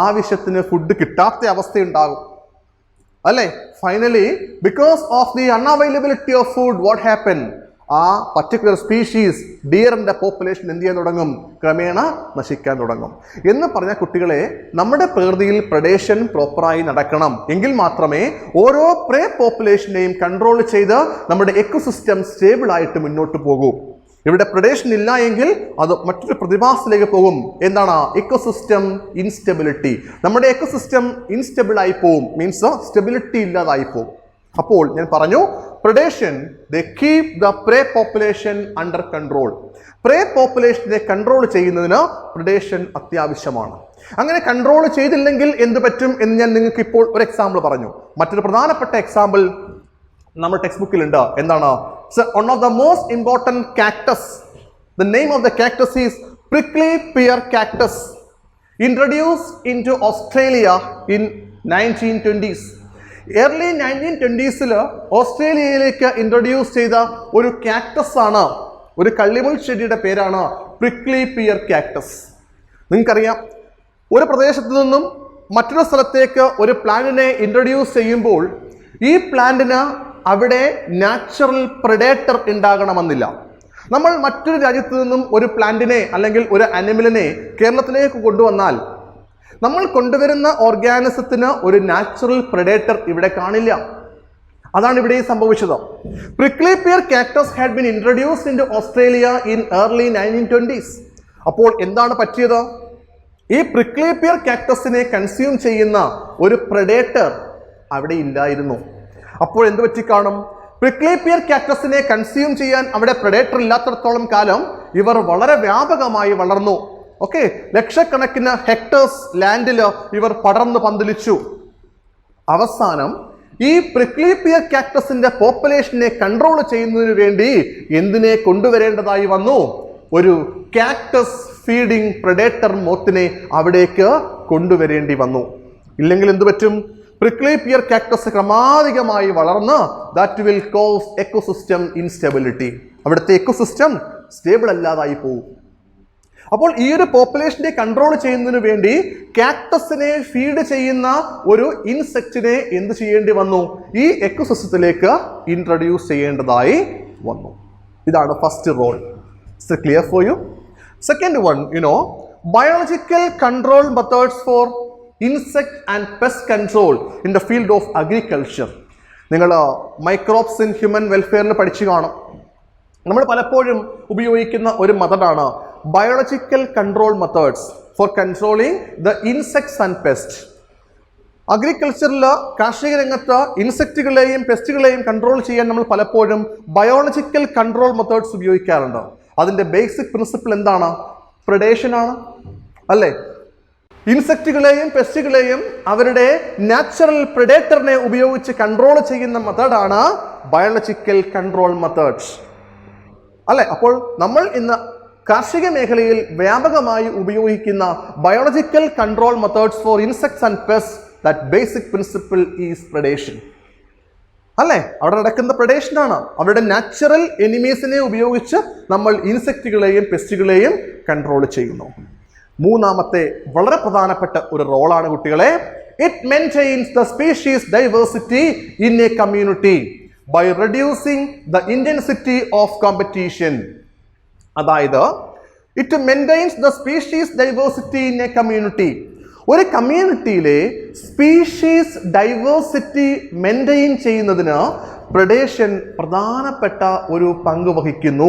ആവശ്യത്തിന് ഫുഡ് കിട്ടാത്ത അവസ്ഥയുണ്ടാകും അല്ലേ? Finally because of the unavailability of food what happen? ആ പർട്ടിക്കുലർ സ്പീഷീസ് ഡിയറിന്റെ പോപ്പുലേഷൻ എന്ത് ചെയ്യാൻ തുടങ്ങും? ക്രമേണ നശിക്കാൻ തുടങ്ങും. എന്ന് പറഞ്ഞ കുട്ടികളെ, നമ്മുടെ പ്രകൃതിയിൽ predation പ്രോപ്പറായി നടക്കണം. എങ്കിൽ മാത്രമേ ഓരോ പ്രേ പോപ്പുലേഷനെയും കൺട്രോൾ ചെയ്ത് നമ്മുടെ എക്കോസിസ്റ്റം സ്റ്റേബിൾ ആയിട്ട് മുന്നോട്ട് പോകൂ. ഇവിടെ predation ഇല്ല എങ്കിൽ അത് മറ്റൊരു പ്രതിഭാസത്തിലേക്ക് പോകും. എന്താണ്? Ecosystem instability. നമ്മുടെ എക്കോസിസ്റ്റം ഇൻസ്റ്റെബിൾ ആയി പോകും. മീൻസ് സ്റ്റെബിലിറ്റി ഇല്ലാതായി പോകും. അപ്പോൾ ഞാൻ പറഞ്ഞു, predation they keep the prey population under control. Pray പോപ്പുലേഷനെ control ചെയ്യുന്നതിന് predation അത്യാവശ്യമാണ്. അങ്ങനെ കൺട്രോൾ ചെയ്തില്ലെങ്കിൽ എന്ത് പറ്റും എന്ന് ഞാൻ നിങ്ങൾക്ക് ഇപ്പോൾ ഒരു എക്സാമ്പിൾ പറഞ്ഞു. മറ്റൊരു പ്രധാനപ്പെട്ട എക്സാമ്പിൾ നമ്മുടെ ടെക്സ്റ്റ് ബുക്കിലുണ്ട്. എന്താണ്? One of the most important cactus, the name of the cactus is prickly pear cactus, introduced into Australia in 1920s. Early 1920s ഓസ്ട്രേലിയയിലേക്ക് ഇൻട്രൊഡ്യൂസ് ചെയ്ത ഒരു കാക്ടസ് ആണ്, ഒരു കള്ളിമുൾ ചെടിയുടെ പേരാണ് prickly pear cactus. നിങ്ങൾക്കറിയാം, ഒരു പ്രദേശത്ത് നിന്നും മറ്റൊരു സ്ഥലത്തേക്ക് ഒരു പ്ലാന്റിനെ ഇൻട്രൊഡ്യൂസ് ചെയ്യുമ്പോൾ ഈ പ്ലാന്റിന് അവിടെ നാച്ചുറൽ പ്രെഡേറ്റർ ഉണ്ടാകണമെന്നില്ല. നമ്മൾ മറ്റൊരു രാജ്യത്ത് നിന്നും ഒരു പ്ലാന്റിനെ അല്ലെങ്കിൽ ഒരു അനിമലിനെ കേരളത്തിലേക്ക് കൊണ്ടുവന്നാൽ നമ്മൾ കൊണ്ടുവരുന്ന ഓർഗാനിസത്തിന് ഒരു നാച്ചുറൽ പ്രെഡേറ്റർ ഇവിടെ കാണില്ല. അതാണ് ഇവിടെ സംഭവിച്ചത്. prickly pear cactus had been introduced into Australia in early 1920s. അപ്പോൾ എന്താണ് പറ്റിയത്? ഈ prickly pear cactusനെ കൺസ്യൂം ചെയ്യുന്ന ഒരു പ്രെഡേറ്റർ അവിടെ ഇല്ലായിരുന്നു. അപ്പോൾ എന്ത് പറ്റി കാണും? prickly pear cactusനെ കൺസ്യൂം ചെയ്യാൻ അവിടെ പ്രെഡേറ്റർ ഇല്ലാത്തടത്തോളം കാലം ഇവർ വളരെ വ്യാപകമായി വളർന്നു. ലക്ഷക്കണക്കിന് ഹെക്ടേഴ്സ് ലാൻഡിൽ ഇവർ പടർന്നു പന്തലിച്ചു. അവസാനം ഈ പ്രിക്ലി പിയർ കാക്ടസിന്റെ പോപ്പുലേഷനെ കൺട്രോൾ ചെയ്യുന്നതിന് വേണ്ടി എന്തിനെ കൊണ്ടുവരേണ്ടതായി വന്നു? ഒരു കാക്ടസ് ഫീഡിംഗ് പ്രെഡേറ്റർ മോത്തിനെ അവിടേക്ക് കൊണ്ടുവരേണ്ടി വന്നു. ഇല്ലെങ്കിൽ എന്തു പറ്റും? പ്രിക്ലി പിയർ കാക്ടസ് ക്രമാധികമായി വളർന്ന് that will cause ecosystem instability. അവിടുത്തെ എക്കോസിസ്റ്റം സ്റ്റേബിൾ അല്ലാതായി പോകും. അപ്പോൾ ഈ ഒരു പോപ്പുലേഷനെ കൺട്രോൾ ചെയ്യുന്നതിന് വേണ്ടി കാക്ടസിനെ ഫീഡ് ചെയ്യുന്ന ഒരു ഇൻസെക്റ്റിനെ എന്ത് ചെയ്യേണ്ടി വന്നു? ഈ എക്കോസിസ്റ്റത്തിലേക്ക് ഇൻട്രൊഡ്യൂസ് ചെയ്യേണ്ടതായി വന്നു. ഇതാണ് first role. Is it clear for you? Second one, biological control methods for insect and pest control in the field of agriculture. നിങ്ങൾ മൈക്രോബ്സ് ഇൻ ഹ്യൂമൻ വെൽഫെയറിൽ പഠിച്ചു കാണും. നമ്മൾ പലപ്പോഴും ഉപയോഗിക്കുന്ന ഒരു മെത്തഡാണ് biological control methods for controlling the insects and pest. അഗ്രികൾച്ചറിൽ കാർഷിക രംഗത്ത് ഇൻസെക്റ്റുകളെയും പെസ്റ്റുകളെയും കൺട്രോൾ ചെയ്യാൻ നമ്മൾ പലപ്പോഴും ബയോളജിക്കൽ കൺട്രോൾ മെത്തേഡ്സ് ഉപയോഗിക്കാറുണ്ട്. അതിൻ്റെ ബേസിക് പ്രിൻസിപ്പിൾ എന്താണ്? പ്രെഡേഷൻ ആണ്, അല്ലേ? ഇൻസെക്റ്റുകളെയും പെസ്റ്റുകളെയും അവരുടെ നാച്ചുറൽ പ്രെഡേറ്ററിനെ ഉപയോഗിച്ച് കൺട്രോൾ ചെയ്യുന്ന മെത്തേഡാണ് ബയോളജിക്കൽ കൺട്രോൾ മെത്തേഡ്സ്, അല്ലേ? അപ്പോൾ നമ്മൾ ഇന്ന് കാർഷിക മേഖലയിൽ വ്യാപകമായി ഉപയോഗിക്കുന്ന biological control methods for insects and pest, that basic principle is predation, അല്ലേ? അവിടെ നടക്കുന്ന പ്രെഡേഷനാണ്. അവരുടെ നാച്ചുറൽ എനിമീസിനെ ഉപയോഗിച്ച് നമ്മൾ ഇൻസെക്റ്റുകളെയും പെസ്റ്റുകളെയും കൺട്രോൾ ചെയ്യുന്നു. മൂന്നാമത്തെ വളരെ പ്രധാനപ്പെട്ട ഒരു റോളാണ് കുട്ടികളെ, it maintains the species diversity in a community by reducing the intensity of competition. അതായത് it maintains the species diversity in a community. ഒരു കമ്മ്യൂണിറ്റിയിലെ സ്പീഷീസ് ഡൈവേഴ്സിറ്റി മെയിൻറ്റെയിൻ ചെയ്യുന്നതിന് പ്രെഡേഷൻ പ്രധാനപ്പെട്ട ഒരു പങ്ക് വഹിക്കുന്നു.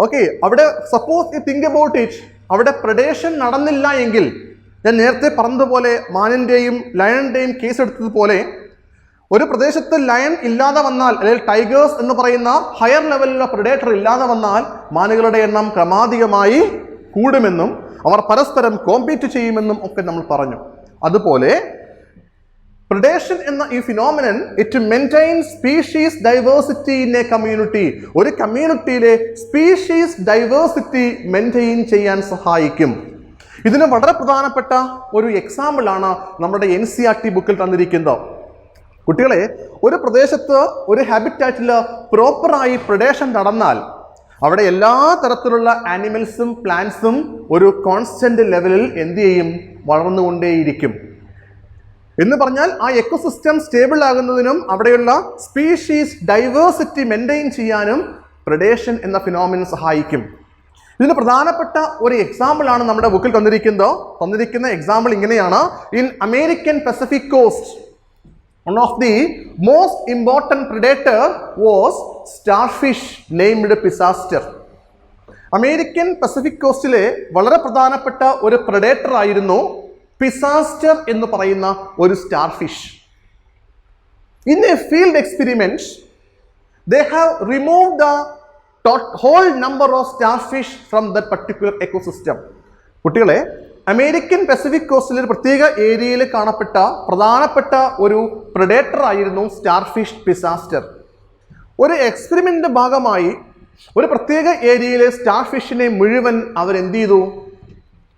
ഓക്കെ, അവിടെ suppose you think about it, അവിടെ പ്രെഡേഷൻ നടന്നില്ല എങ്കിൽ, ഞാൻ നേരത്തെ പറഞ്ഞതുപോലെ മാനിൻ്റെയും ലയണിൻ്റെയും കേസ് എടുത്തതുപോലെ, ഒരു പ്രദേശത്ത് ലയൺ ഇല്ലാതെ വന്നാൽ, അല്ലെങ്കിൽ ടൈഗേഴ്സ് എന്ന് പറയുന്ന ഹയർ ലെവലിലുള്ള പ്രെഡേറ്റർ ഇല്ലാതെ വന്നാൽ മാനുകളുടെ എണ്ണം ക്രമാധികമായി കൂടുമെന്നും അവർ പരസ്പരം കോമ്പീറ്റ് ചെയ്യുമെന്നും ഒക്കെ നമ്മൾ പറഞ്ഞു. അതുപോലെ പ്രെഡേഷൻ എന്ന ഈ phenomenon it maintain species diversity in a community. ഒരു കമ്മ്യൂണിറ്റിയിലെ സ്പീഷീസ് ഡൈവേഴ്സിറ്റി മെയിൻറ്റെയിൻ ചെയ്യാൻ സഹായിക്കും. ഇതിന് വളരെ പ്രധാനപ്പെട്ട ഒരു എക്സാമ്പിൾ ആണ് നമ്മുടെ NCERT ബുക്കിൽ തന്നിരിക്കുന്നത്. കുട്ടികളെ, ഒരു പ്രദേശത്ത് ഒരു ഹാബിറ്റാറ്റിൽ പ്രോപ്പറായി പ്രെഡേഷൻ നടന്നാൽ അവിടെ എല്ലാ തരത്തിലുള്ള ആനിമൽസും പ്ലാന്റ്സും ഒരു കോൺസ്റ്റന്റ് ലെവലിൽ എന്ത് ചെയ്യും? വളർന്നുകൊണ്ടേയിരിക്കും. എന്ന് പറഞ്ഞാൽ ആ എക്കോസിസ്റ്റം സ്റ്റേബിൾ ആകുന്നതിനും അവിടെയുള്ള സ്പീഷീസ് ഡൈവേഴ്സിറ്റി മെയിൻറ്റെയിൻ ചെയ്യാനും പ്രെഡേഷൻ എന്ന ഫിനോമിനൻ സഹായിക്കും. ഇതിന് പ്രധാനപ്പെട്ട ഒരു എക്സാമ്പിൾ ആണ് നമ്മുടെ ബുക്കിൽ തന്നിരിക്കുന്ന എക്സാമ്പിൾ ഇങ്ങനെയാണ്. In American Pacific cost, one of the most important predator was starfish named Pisaster. American Pacific കോസ്റ്റിലെ വളരെ പ്രധാനപ്പെട്ട ഒരു പ്രെഡേറ്റർ ആയിരുന്നു പിസാസ്റ്റർ എന്ന് പറയുന്ന ഒരു starfish. In a field experiment they have removed the whole number of starfish from that particular ecosystem. കുട്ടികളെ, American Pacific കോസ്റ്റിലെ ഒരു പ്രത്യേക ഏരിയയിൽ കാണപ്പെട്ട പ്രധാനപ്പെട്ട ഒരു പ്രെഡേറ്റർ ആയിരുന്നു സ്റ്റാർഫിഷ് പിസാസ്റ്റർ. ഒരു എക്സ്പെരിമെന്റിന്റെ ഭാഗമായി ഒരു പ്രത്യേക ഏരിയയിലെ സ്റ്റാർഫിഷിനെ മുഴുവൻ അവരെന്ത് ചെയ്തു?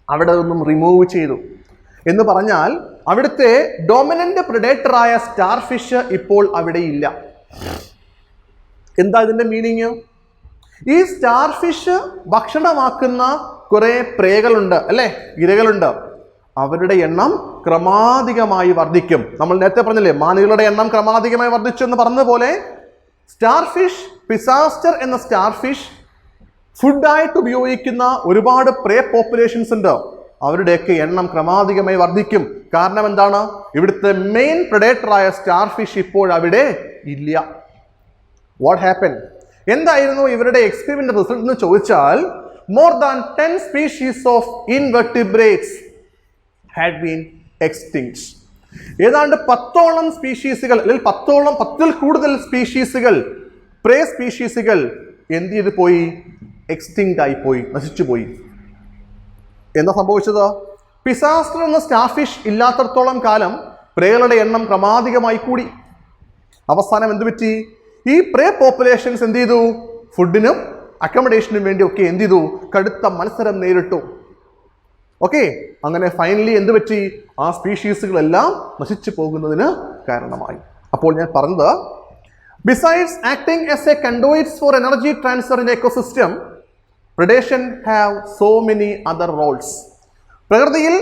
അവിടെ നിന്നും റിമൂവ് ചെയ്തു. എന്ന് പറഞ്ഞാൽ അവിടുത്തെ ഡോമിനന്റ് പ്രെഡേറ്ററായ സ്റ്റാർഫിഷ് ഇപ്പോൾ അവിടെ ഇല്ല. എന്താ ഇതിന്റെ മീനിങ്? ഈ സ്റ്റാർഫിഷ് ഭക്ഷണമാക്കുന്ന കുറെ പ്രേകളുണ്ട്, അല്ലെ, ഇരകളുണ്ട്. അവരുടെ എണ്ണം ക്രമാധികമായി വർദ്ധിക്കും. നമ്മൾ നേരത്തെ പറഞ്ഞില്ലേ, മാനുകളുടെ എണ്ണം ക്രമാധികമായി വർദ്ധിച്ചു എന്ന് പറഞ്ഞതുപോലെ സ്റ്റാർഫിഷ് പിസാസ്റ്റർ എന്ന സ്റ്റാർഫിഷ് ഫുഡായിട്ട് ഉപയോഗിക്കുന്ന ഒരുപാട് പ്രേ പോപ്പുലേഷൻസ് ഉണ്ട്. അവരുടെയൊക്കെ എണ്ണം ക്രമാധികമായി വർദ്ധിക്കും. കാരണം എന്താണ്? ഇവിടുത്തെ മെയിൻ പ്രെഡേറ്ററായ സ്റ്റാർഫിഷ് ഇപ്പോൾ അവിടെ ഇല്ല. What happen? എന്തായിരുന്നു ഇവരുടെ എക്സ്പെരിമെന്റ് റിസൾട്ട് എന്ന് ചോദിച്ചാൽ, more than 10 species of invertebrates had been extinct. ഏതാണ്ട് 10ഓളം സ്പീഷീസുകൾ, അല്ലെങ്കിൽ 10ൽ കൂടുതൽ സ്പീഷീസുകൾ, പ്രേ സ്പീഷീസുകൾ എന്ത് ചെയ്ത് പോയി? എക്സ്റ്റിങ്ക്റ്റ് ആയി പോയി, നശിച്ചു പോയി. എന്താ സംഭവിച്ചത്? പിസാസ്റ്റർ എന്ന സ്റ്റാർഫിഷ് ഇല്ലാത്തടത്തോളം കാലം പ്രേകളുടെ എണ്ണം ക്രമാധികമായി കൂടി. അവസാനം എന്ത് പറ്റി? ഈ പ്രേ പോപ്പുലേഷൻസ് എന്ത് ചെയ്തു? ഫുഡിനും അക്കോമഡേഷനും വേണ്ടി ഒക്കെ എന്ത് ചെയ്തു? കടുത്ത മത്സരം നേരിട്ടു. ഓക്കെ, അങ്ങനെ ഫൈനലി എന്ത് പറ്റി? ആ സ്പീഷീസുകളെല്ലാം നശിച്ചു പോകുന്നതിന് കാരണമായി. അപ്പോൾ ഞാൻ പറഞ്ഞത്, besides acting as a conduits for energy transfer in ecosystem, predation have so many other roles. പ്രകൃതിയിൽ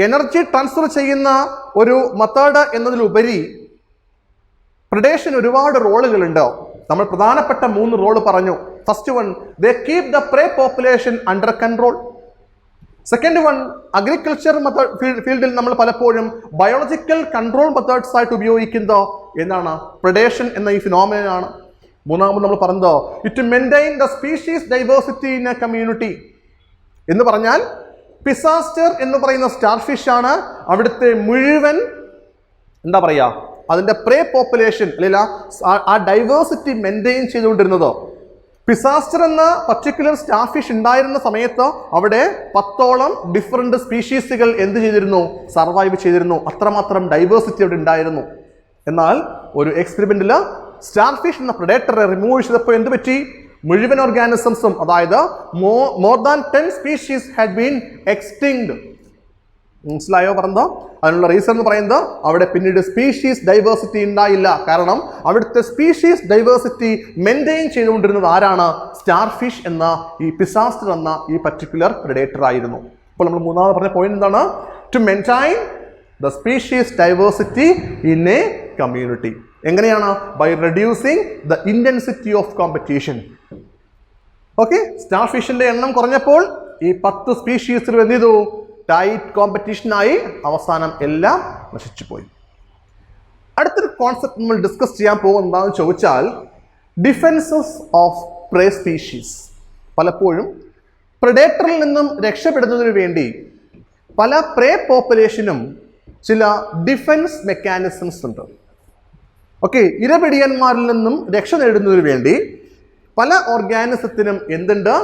എനർജി ട്രാൻസ്ഫർ ചെയ്യുന്ന ഒരു മെത്തേഡ് എന്നതിലുപരി predation ഒരുപാട് റോളുകളുണ്ട്. നമ്മൾ പ്രധാനപ്പെട്ട 3 റോള് പറഞ്ഞു. First one, they keep the prey population under control. Second one, agriculture ഫീൽഡിൽ നമ്മൾ പലപ്പോഴും ബയോളജിക്കൽ കൺട്രോൾ മെത്തേഡ്സ് ആയിട്ട് ഉപയോഗിക്കുന്നത് എന്താണ്? predation എന്ന ഈ ഫിനോമിനനാണ്. മൂന്നാമത് നമ്മൾ പറഞ്ഞത്, it maintain the species diversity in a community എന്ന് പറഞ്ഞാൽ പിസാസ്റ്റർ എന്ന് പറയുന്ന സ്റ്റാർഫിഷ് ആണ് അവിടുത്തെ മുഴുവൻ എന്താ പറയുക അതിൻ്റെ പ്രേ പോപ്പുലേഷൻ അല്ല ആ ഡൈവേഴ്സിറ്റി മെയിൻറ്റെയിൻ ചെയ്തുകൊണ്ടിരുന്നത്. പിസാസ്റ്റർ എന്ന പർട്ടിക്കുലർ സ്റ്റാർഫിഷ് ഉണ്ടായിരുന്ന സമയത്ത് അവിടെ 10ഓളം ഡിഫറെൻ്റ് സ്പീഷീസുകൾ എന്ത് ചെയ്തിരുന്നു? സർവൈവ് ചെയ്തിരുന്നു. അത്രമാത്രം ഡൈവേഴ്സിറ്റി അവിടെ ഉണ്ടായിരുന്നു. എന്നാൽ ഒരു എക്സ്പെരിമെന്റിൽ സ്റ്റാർഫിഷ് എന്ന പ്രെഡേറ്ററെ റിമൂവ് ചെയ്തപ്പോൾ എന്ത് പറ്റി? മുഴുവൻ ഓർഗാനിസംസും, അതായത് more than 10 species had been extinct. മനസ്സിലായോ പറഞ്ഞത്? അതിനുള്ള റീസൺ എന്ന് പറയുന്നത് അവിടെ പിന്നീട് സ്പീഷീസ് ഡൈവേഴ്സിറ്റി ഉണ്ടായില്ല. കാരണം അവിടുത്തെ സ്പീഷീസ് ഡൈവേഴ്സിറ്റി മെയിൻറ്റെയിൻ ചെയ്തുകൊണ്ടിരുന്നത് ആരാണ്? സ്റ്റാർഫിഷ് എന്ന ഈ പിസാസ്റ്റർ എന്ന ഈ പർട്ടിക്കുലർ പ്രെഡേറ്റർ ആയിരുന്നു. അപ്പോൾ നമ്മൾ മൂന്നാമത് പറഞ്ഞ പോയിന്റ് എന്താണ്? To maintain the species diversity in a community. എങ്ങനെയാണ്? By reducing the intensity of competition. Okay, സ്റ്റാർഫിഷിന്റെ എണ്ണം കുറഞ്ഞപ്പോൾ ഈ 10 സ്പീഷീസിൽ എന്ത് ചെയ്തു? ടൈറ്റ് കോമ്പറ്റീഷനായി അവസാനം എല്ലാം നശിച്ചു പോയി. അടുത്തൊരു കോൺസെപ്റ്റ് നമ്മൾ ഡിസ്കസ് ചെയ്യാൻ പോകുന്നത് എന്താണെന്ന് ചോദിച്ചാൽ, ഡിഫൻസസ് ഓഫ് പ്രേ സ്പീഷീസ്. പലപ്പോഴും പ്രെഡേറ്ററിൽ നിന്നും രക്ഷപ്പെടുന്നതിന് വേണ്ടി പല പ്രേ പോപ്പുലേഷനും ചില ഡിഫൻസ് മെക്കാനിസംസ് ഉണ്ട്. ഓക്കെ, ഇരപിടിയന്മാരിൽ നിന്നും രക്ഷ നേടുന്നതിന് വേണ്ടി പല ഓർഗാനിസത്തിനും എന്തുണ്ട്?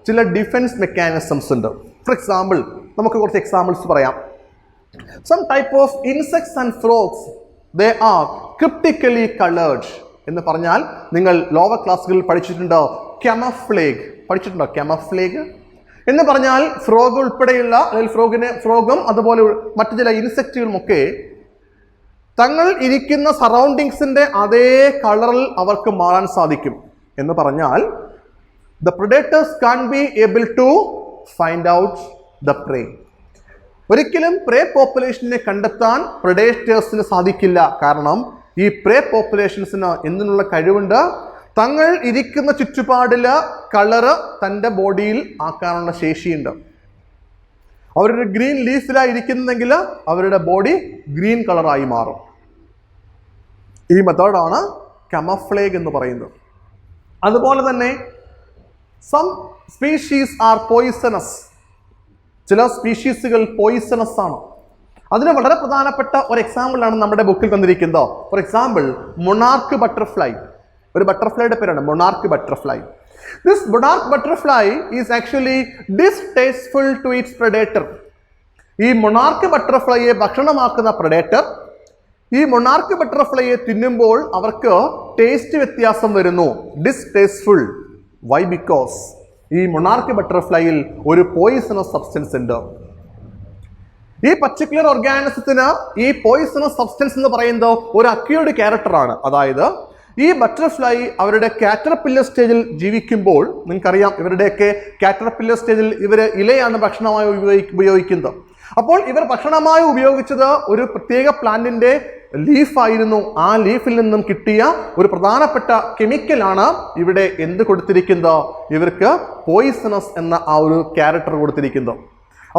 ചില ഡിഫൻസ് മെക്കാനിസംസ് ഉണ്ട്. ഫോർ എക്സാമ്പിൾ, നമുക്ക് കുറച്ച് എക്സാമ്പിൾസ് പറയാം. Some type of insects and frogs, they are cryptically coloured എന്ന് പറഞ്ഞാൽ നിങ്ങൾ ലോവർ ക്ലാസ്സുകളിൽ പഠിച്ചിട്ടുണ്ടോ? കെമഫ്ലേഗ് പഠിച്ചിട്ടുണ്ടോ? കെമഫ്ലേഗ് എന്ന് പറഞ്ഞാൽ ഫ്രോഗ് ഉൾപ്പെടെയുള്ള അല്ലെങ്കിൽ ഫ്രോഗും അതുപോലെ മറ്റു ചില ഇൻസെക്റ്റുകളുമൊക്കെ തങ്ങൾ ഇരിക്കുന്ന സറൗണ്ടിങ്സിന്റെ അതേ കളറിൽ അവർക്ക് മാറാൻ സാധിക്കും. എന്ന് പറഞ്ഞാൽ the predators can't be able to find out the prey. ഒരിക്കലും പ്രേ പോപ്പുലേഷനെ കണ്ടെത്താൻ പ്രെഡേറ്റേഴ്സിന് സാധിക്കില്ല. കാരണം ഈ പ്രേ പോപ്പുലേഷൻസിന് എന്തിനുള്ള കഴിവുണ്ട്? തങ്ങൾ ഇരിക്കുന്ന ചുറ്റുപാടില് കളറ് തൻ്റെ ബോഡിയിൽ ആക്കാനുള്ള ശേഷിയുണ്ട്. അവരൊരു ഗ്രീൻ ലീഫിലാണ് ഇരിക്കുന്നെങ്കിൽ അവരുടെ ബോഡി ഗ്രീൻ കളറായി മാറും. ഈ മെത്തേഡാണ് കമഫ്ലേഗ് എന്ന് പറയുന്നത്. അതുപോലെ തന്നെ സം സ്പീഷീസ് ആർ പോയിസണസ്. ചില സ്പീഷീസുകൾ പോയിസണസ് ആണ്. അതിന് വളരെ പ്രധാനപ്പെട്ട ഒരു എക്സാമ്പിളാണ് നമ്മുടെ ബുക്കിൽ തന്നിരിക്കുന്നത്. For example, monarch butterfly. ഒരു ബട്ടർഫ്ലൈയുടെ പേരാണ് monarch butterfly. This monarch butterfly is actually distasteful to its predator. ഈ മൊണാർക്ക് ബട്ടർഫ്ലൈയെ ഭക്ഷണമാക്കുന്ന പ്രെഡേറ്റർ ഈ മൊണാർക്ക് ബട്ടർഫ്ലൈയെ തിന്നുമ്പോൾ അവർക്ക് ടേസ്റ്റ് വ്യത്യാസം വരുന്നു. ഡിസ്റ്റേസ്റ്റ്ഫുൾ. വൈ? ബിക്കോസ് ഈ മൊണാർക്ക് ബട്ടർഫ്ലൈയിൽ ഒരു പോയിസണസ് സബ്സ്റ്റൻസ് ഉണ്ട്. ഈ പർട്ടിക്കുലർ ഓർഗാനിസത്തിന് ഈ പോയിസണസ് സബ്സ്റ്റൻസ് എന്ന് പറയുന്നത് ഒരു അക്യൂർഡ് ക്യാരക്ടറാണ്. അതായത് ഈ ബട്ടർഫ്ലൈ അവരുടെ കാറ്റർപില്ലർ സ്റ്റേജിൽ ജീവിക്കുമ്പോൾ, നിങ്ങൾക്കറിയാം ഇവരുടെയൊക്കെ കാറ്റർപില്ലർ സ്റ്റേജിൽ ഇവർ ഇലയാണ് ഭക്ഷണമായി ഉപയോഗിക്കുന്നത്. അപ്പോൾ ഇവർ ഭക്ഷണമായി ഉപയോഗിച്ചത് ഒരു പ്രത്യേക പ്ലാന്റിന്റെ ലീഫായിരുന്നു. ആ ലീഫിൽ നിന്നും കിട്ടിയ ഒരു പ്രധാനപ്പെട്ട കെമിക്കലാണ് ഇവിടെ എന്ത് കൊടുത്തിരിക്കുന്നത്? ഇവർക്ക് പോയിസണസ് എന്ന ആ ഒരു ക്യാരക്ടർ കൊടുത്തിരിക്കുന്നത്.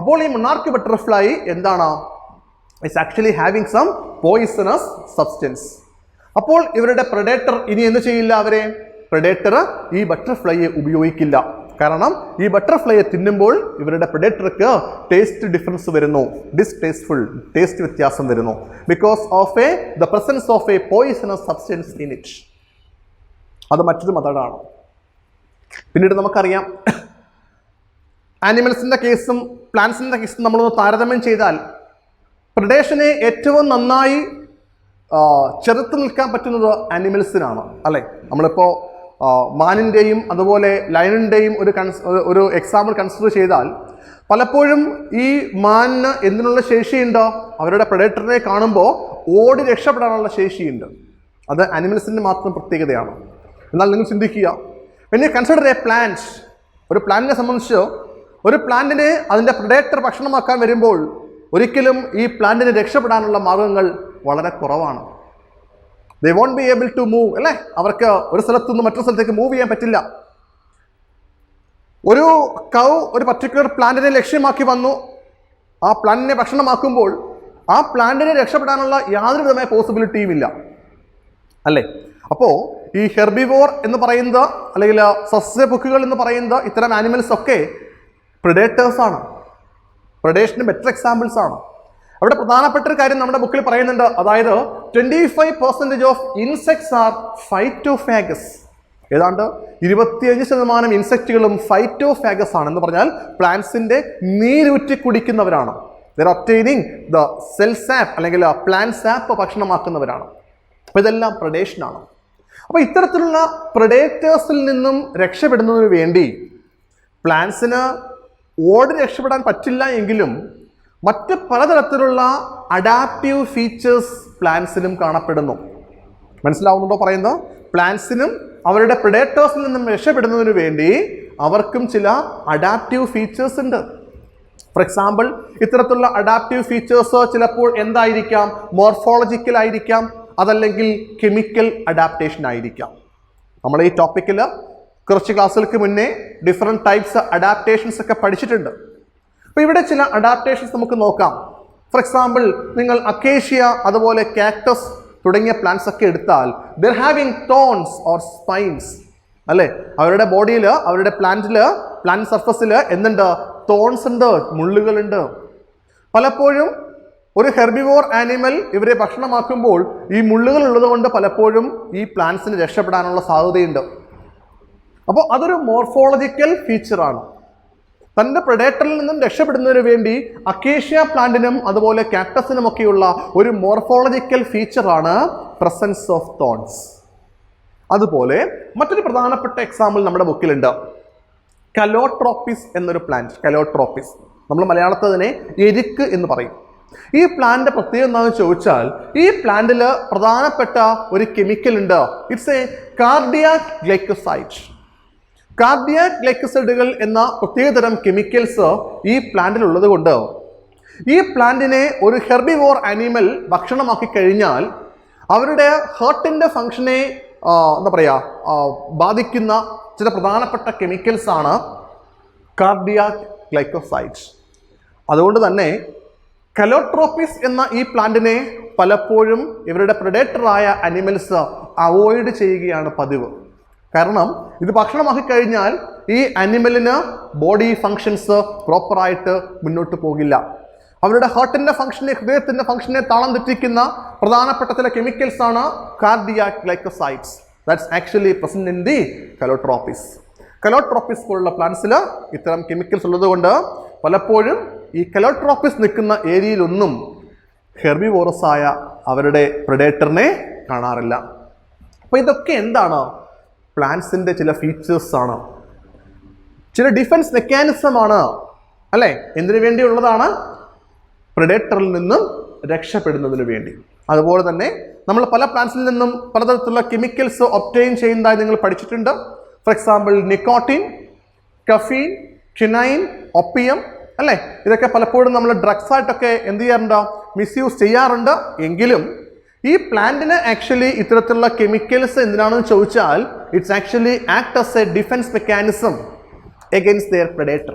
അപ്പോൾ ഈ മൊണാർക്ക് ബട്ടർഫ്ലൈ എന്താണ്? It's actually having some poisonous substance. അപ്പോൾ ഇവരുടെ പ്രെഡേറ്റർ ഇനി എന്ത് ചെയ്യില്ല? അവരെ പ്രെഡേറ്റർ ഈ ബട്ടർഫ്ലൈയെ ഉപയോഗിക്കില്ല. കാരണം ഈ ബട്ടർഫ്ലൈയെ തിന്നുമ്പോൾ ഇവരുടെ പ്രെഡേറ്റർക്ക് ടേസ്റ്റ് ഡിഫറൻസ് വരുന്നു. ഡിസ്റ്റേസ്റ്റ്ഫുൾ, ടേസ്റ്റ് വ്യത്യാസം വരുന്നു. Because of the presence of a poisonous substance in it. അത് മറ്റൊരു മെത്തേഡാണ്. പിന്നീട് നമുക്കറിയാം ആനിമൽസിൻ്റെ കേസും പ്ലാന്റ്സിൻ്റെ കേസും നമ്മളൊന്ന് താരതമ്യം ചെയ്താൽ പ്രഡേഷനെ ഏറ്റവും നന്നായി ചെറുത്ത് നിൽക്കാൻ പറ്റുന്നത് ആനിമൽസിനാണ് അല്ലേ. നമ്മളിപ്പോൾ മാനിൻ്റെയും അതുപോലെ ലയണിൻ്റെയും ഒരു എക്സാമ്പിൾ കൺസിഡർ ചെയ്താൽ പലപ്പോഴും ഈ മാനിന് എന്തിനുള്ള ശേഷിയുണ്ടോ, അവരുടെ പ്രഡേറ്ററിനെ കാണുമ്പോൾ ഓടി രക്ഷപ്പെടാനുള്ള ശേഷിയുണ്ട്. അത് ആനിമൽസിൻ്റെ മാത്രം പ്രത്യേകതയാണ്. എന്നാൽ നിങ്ങൾ ചിന്തിക്കുക, when you consider a plant, ഒരു പ്ലാന്റിനെ സംബന്ധിച്ച് ഒരു പ്ലാന്റിനെ അതിൻ്റെ പ്രഡേറ്റർ ഭക്ഷണമാക്കാൻ വരുമ്പോൾ ഒരിക്കലും ഈ പ്ലാന്റിനെ രക്ഷപ്പെടാനുള്ള മാർഗങ്ങൾ വളരെ കുറവാണ്. they won't be able to move അല്ലേ. അവർക്ക് ഒരു സ്ഥലത്തു നിന്ന് മറ്റൊരു സ്ഥലത്തേക്ക് മൂവ് ചെയ്യാൻ പറ്റില്ല. ഒരു കൗ ഒരു പർട്ടിക്കുലർ പ്ലാന്റിനെ ലക്ഷ്യമാക്കി വന്നു, ആ പ്ലാന്റിനെ ഭക്ഷണമാക്കുമ്പോൾ ആ പ്ലാന്റിനെ രക്ഷപ്പെടാനുള്ള യാതൊരു വിധമായ പോസിബിലിറ്റിയും ഇല്ല അല്ലേ. അപ്പോൾ ഈ ഹെർബിവോർ എന്ന് പറയുന്നത് അല്ലെങ്കിൽ സസ്യഭുക്കുകൾ എന്ന് പറയുന്നത് ഇത്തരം ആനിമൽസ് ഒക്കെ പ്രിഡേറ്റേഴ്സ് ആണ്. പ്രഡേഷന് ബെറ്റർ എക്സാമ്പിൾസ് ആണ്. അവിടെ പ്രധാനപ്പെട്ട ഒരു കാര്യം നമ്മുടെ ബുക്കിൽ പറയുന്നുണ്ട്, അതായത് 25% ഓഫ് ഇൻസെക്ട്സ് ആർ ഫൈറ്റോഫാഗസ്. ഏതാണ്ട് 25% ഇൻസെക്റ്റുകളും ഫൈറ്റോഫാഗസ് ആണ്. എന്ന് പറഞ്ഞാൽ പ്ലാന്റ്സിന്റെ നീരൂറ്റി കുടിക്കുന്നവരാണ്. They're obtaining the cell sap അല്ലെങ്കിൽ പ്ലാന്റ് സാപ്പ് ഭക്ഷണമാക്കുന്നവരാണ്. അപ്പോൾ ഇതെല്ലാം പ്രഡേഷനാണ്. അപ്പോൾ ഇത്തരത്തിലുള്ള പ്രഡേറ്റേഴ്സിൽ നിന്നും രക്ഷപ്പെടുന്നതിന് വേണ്ടി പ്ലാന്റ്സിന് ഓടി രക്ഷപ്പെടാൻ പറ്റില്ല എങ്കിലും മറ്റ് പലതരത്തിലുള്ള അഡാപ്റ്റീവ് ഫീച്ചേഴ്സ് പ്ലാന്റ്സിനും കാണപ്പെടുന്നു. മനസ്സിലാവുന്നുണ്ടോ പറയുന്നത്? പ്ലാന്റ്സിനും അവരുടെ പ്രെഡേറ്റേഴ്സിൽ നിന്നും രക്ഷപ്പെടുന്നതിന് വേണ്ടി അവർക്കും ചില അഡാപ്റ്റീവ് ഫീച്ചേഴ്സ് ഉണ്ട്. ഫോർ എക്സാമ്പിൾ, ഇത്തരത്തിലുള്ള അഡാപ്റ്റീവ് ഫീച്ചേഴ്സ് ചിലപ്പോൾ എന്തായിരിക്കാം? മോർഫോളജിക്കൽ ആയിരിക്കാം, അതല്ലെങ്കിൽ കെമിക്കൽ അഡാപ്റ്റേഷൻ ആയിരിക്കാം. നമ്മൾ ഈ ടോപ്പിക്കിൽ കുറച്ച് ക്ലാസ്സുകൾക്ക് മുന്നേ ഡിഫറെൻറ്റ് ടൈപ്സ് അഡാപ്റ്റേഷൻസ് ഒക്കെ പഠിച്ചിട്ടുണ്ട്. അപ്പോൾ ഇവിടെ ചില അഡാപ്റ്റേഷൻസ് നമുക്ക് നോക്കാം. ഫോർ എക്സാമ്പിൾ, നിങ്ങൾ അക്കേഷ്യ അതുപോലെ കാക്ടസ് തുടങ്ങിയ പ്ലാന്റ്സ് ഒക്കെ എടുത്താൽ there having thorns or spines അല്ലേ. അവരുടെ ബോഡിയിൽ, അവരുടെ പ്ലാന്റ് സർഫസിൽ എന്തുണ്ട്? തോൺസ് ഉണ്ട്, മുള്ളുകളുണ്ട്. പലപ്പോഴും ഒരു ഹെർബിവോർ ആനിമൽ ഇവരെ ഭക്ഷണമാക്കുമ്പോൾ ഈ മുള്ളുകൾ ഉള്ളതുകൊണ്ട് പലപ്പോഴും ഈ പ്ലാന്റ്സിന് രക്ഷപ്പെടാനുള്ള സാധ്യതയുണ്ട്. അപ്പോൾ അതൊരു മോർഫോളജിക്കൽ ഫീച്ചറാണ്. തൻ്റെ പ്രഡേറ്ററിൽ നിന്നും രക്ഷപ്പെടുന്നതിന് വേണ്ടി അക്കേഷ്യ പ്ലാന്റിനും അതുപോലെ കാക്ടസിനുമൊക്കെയുള്ള ഒരു മോർഫോളജിക്കൽ ഫീച്ചറാണ് പ്രസൻസ് ഓഫ് തോൺസ്. അതുപോലെ മറ്റൊരു പ്രധാനപ്പെട്ട എക്സാമ്പിൾ നമ്മുടെ ബുക്കിലുണ്ട്. കലോട്രോപ്പിസ് എന്നൊരു പ്ലാന്റ്. കലോട്രോപ്പിസ് നമ്മൾ മലയാളത്തിൽ തന്നെ എരിക്ക് എന്ന് പറയും. ഈ പ്ലാന്റിന്റെ പ്രത്യേകത എന്താണെന്ന് ചോദിച്ചാൽ, ഈ പ്ലാന്റിൽ പ്രധാനപ്പെട്ട ഒരു കെമിക്കൽ ഉണ്ട്. It's a cardiac glycoside. Cardiac ഗ്ലൈക്കോസൈഡുകൾ എന്ന പ്രത്യേകതരം കെമിക്കൽസ് ഈ പ്ലാന്റിൽ ഉള്ളത് കൊണ്ട് ഈ പ്ലാന്റിനെ ഒരു ഹെർബിവോർ ആനിമൽ ഭക്ഷണമാക്കി കഴിഞ്ഞാൽ അവരുടെ ഹാർട്ടിൻ്റെ ഫങ്ഷനെ എന്താ പറയുക ബാധിക്കുന്ന ചില പ്രധാനപ്പെട്ട കെമിക്കൽസ് ആണ് കാർഡിയാക് ഗ്ലൈക്കോസൈഡ്സ്. അതുകൊണ്ട് തന്നെ കലോട്രോപ്പിസ് എന്ന ഈ പ്ലാന്റിനെ പലപ്പോഴും ഇവരുടെ പ്രെഡേറ്ററായ അനിമൽസ് അവോയ്ഡ് ചെയ്യുകയാണ് പതിവ്. കാരണം ഇത് ഭക്ഷണമാക്കി കഴിഞ്ഞാൽ ഈ അനിമലിന് ബോഡി ഫങ്ഷൻസ് പ്രോപ്പറായിട്ട് മുന്നോട്ട് പോകില്ല. അവരുടെ ഹാർട്ടിൻ്റെ ഫങ്ഷനെ, ഹൃദയത്തിൻ്റെ ഫങ്ഷനെ താളം തെറ്റിക്കുന്ന പ്രധാനപ്പെട്ട ചില കെമിക്കൽസ് ആണ് cardiac glycosides. That's actually present in the Calotropis. Calotropis പോലുള്ള പ്ലാന്റ്സിൽ ഇത്തരം കെമിക്കൽസ് ഉള്ളതുകൊണ്ട് പലപ്പോഴും ഈ കലോട്രോപ്പിസ് നിൽക്കുന്ന ഏരിയയിലൊന്നും ഹെർബിവോറസ് ആയ അവരുടെ പ്രെഡേറ്ററിനെ കാണാറില്ല. അപ്പോൾ ഇതൊക്കെ എന്താണ്? പ്ലാന്റ്സിൻ്റെ ചില ഫീച്ചേഴ്സ് ആണ്, ചില ഡിഫൻസ് മെക്കാനിസമാണ് അല്ലേ. എന്തിനു വേണ്ടിയുള്ളതാണ്? പ്രെഡേറ്ററിൽ നിന്നും രക്ഷപ്പെടുന്നതിന് വേണ്ടി. അതുപോലെ തന്നെ നമ്മൾ പല പ്ലാന്റ്സിൽ നിന്നും പലതരത്തിലുള്ള കെമിക്കൽസ് ഒബ്റ്റെയിൻ ചെയ്യുന്നതായി നിങ്ങൾ പഠിച്ചിട്ടുണ്ട്. For example, nicotine, caffeine, quinine, Opium അല്ലേ. ഇതൊക്കെ പലപ്പോഴും നമ്മൾ ഡ്രഗ്സ് ആയിട്ടൊക്കെ എന്ത് ചെയ്യാറുണ്ട്? മിസ്യൂസ് ചെയ്യാറുണ്ട്. എങ്കിലും ഈ പ്ലാന്റിന് ആക്ച്വലി ഇത്തരത്തിലുള്ള കെമിക്കൽസ് എന്തിനാണെന്ന് ചോദിച്ചാൽ it's actually act as a defence mechanism against their predator.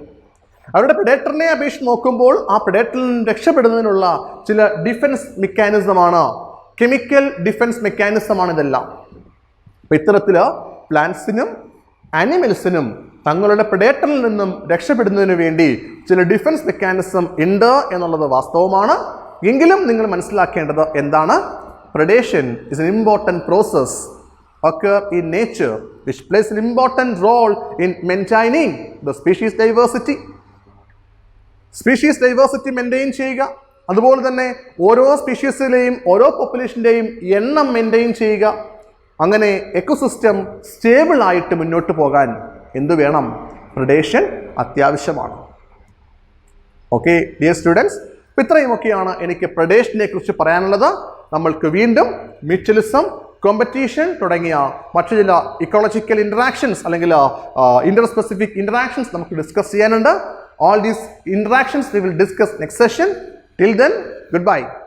അവരുടെ പ്രെഡേറ്ററിനെ അപേക്ഷിച്ച് നോക്കുമ്പോൾ ആ പ്രെഡേറ്ററിൽ നിന്ന് രക്ഷപ്പെടുന്നതിനുള്ള ചില ഡിഫൻസ് മെക്കാനിസമാണ്, കെമിക്കൽ ഡിഫൻസ് മെക്കാനിസമാണ് ഇതെല്ലാം. അപ്പോൾ ഇത്തരത്തിൽ പ്ലാന്റ്സിനും ആനിമൽസിനും തങ്ങളുടെ പ്രെഡേറ്ററിൽ നിന്നും രക്ഷപ്പെടുന്നതിന് വേണ്ടി ചില ഡിഫൻസ് മെക്കാനിസം ഉണ്ട് എന്നുള്ളത് വാസ്തവമാണ്. എങ്കിലും നിങ്ങൾ മനസ്സിലാക്കേണ്ടത് എന്താണ്? Predation is an important process occur in nature which plays an important role in maintaining the species diversity. Species diversity maintain ചെയ്യുക, അതുപോലെ തന്നെ ഓരോ സ്പീഷീസിലെയും ഓരോ പോപ്പുലേഷൻ്റെയും എണ്ണം മെയിൻറ്റെയിൻ ചെയ്യുക. അങ്ങനെ എക്കോസിസ്റ്റം സ്റ്റേബിൾ ആയിട്ട് മുന്നോട്ട് പോകാൻ എന്തു വേണം? പ്രിഡേഷൻ അത്യാവശ്യമാണ്. ഓക്കെ ഡിയർ സ്റ്റുഡൻസ്, ഇത്രയുമൊക്കെയാണ് എനിക്ക് പ്രിഡേഷനെ കുറിച്ച് പറയാനുള്ളത്. നമ്മൾക്ക് വീണ്ടും മ്യൂച്വലിസം, കോമ്പറ്റീഷൻ തുടങ്ങിയ മറ്റു ചില ഇക്കോളജിക്കൽ ഇൻട്രാക്ഷൻസ് അല്ലെങ്കിൽ ഇന്റർ സ്പെസിഫിക് ഇൻട്രാക്ഷൻസ് നമുക്ക് ഡിസ്കസ് ചെയ്യാനുണ്ട്. All these interactions we will discuss next session. Till then, goodbye.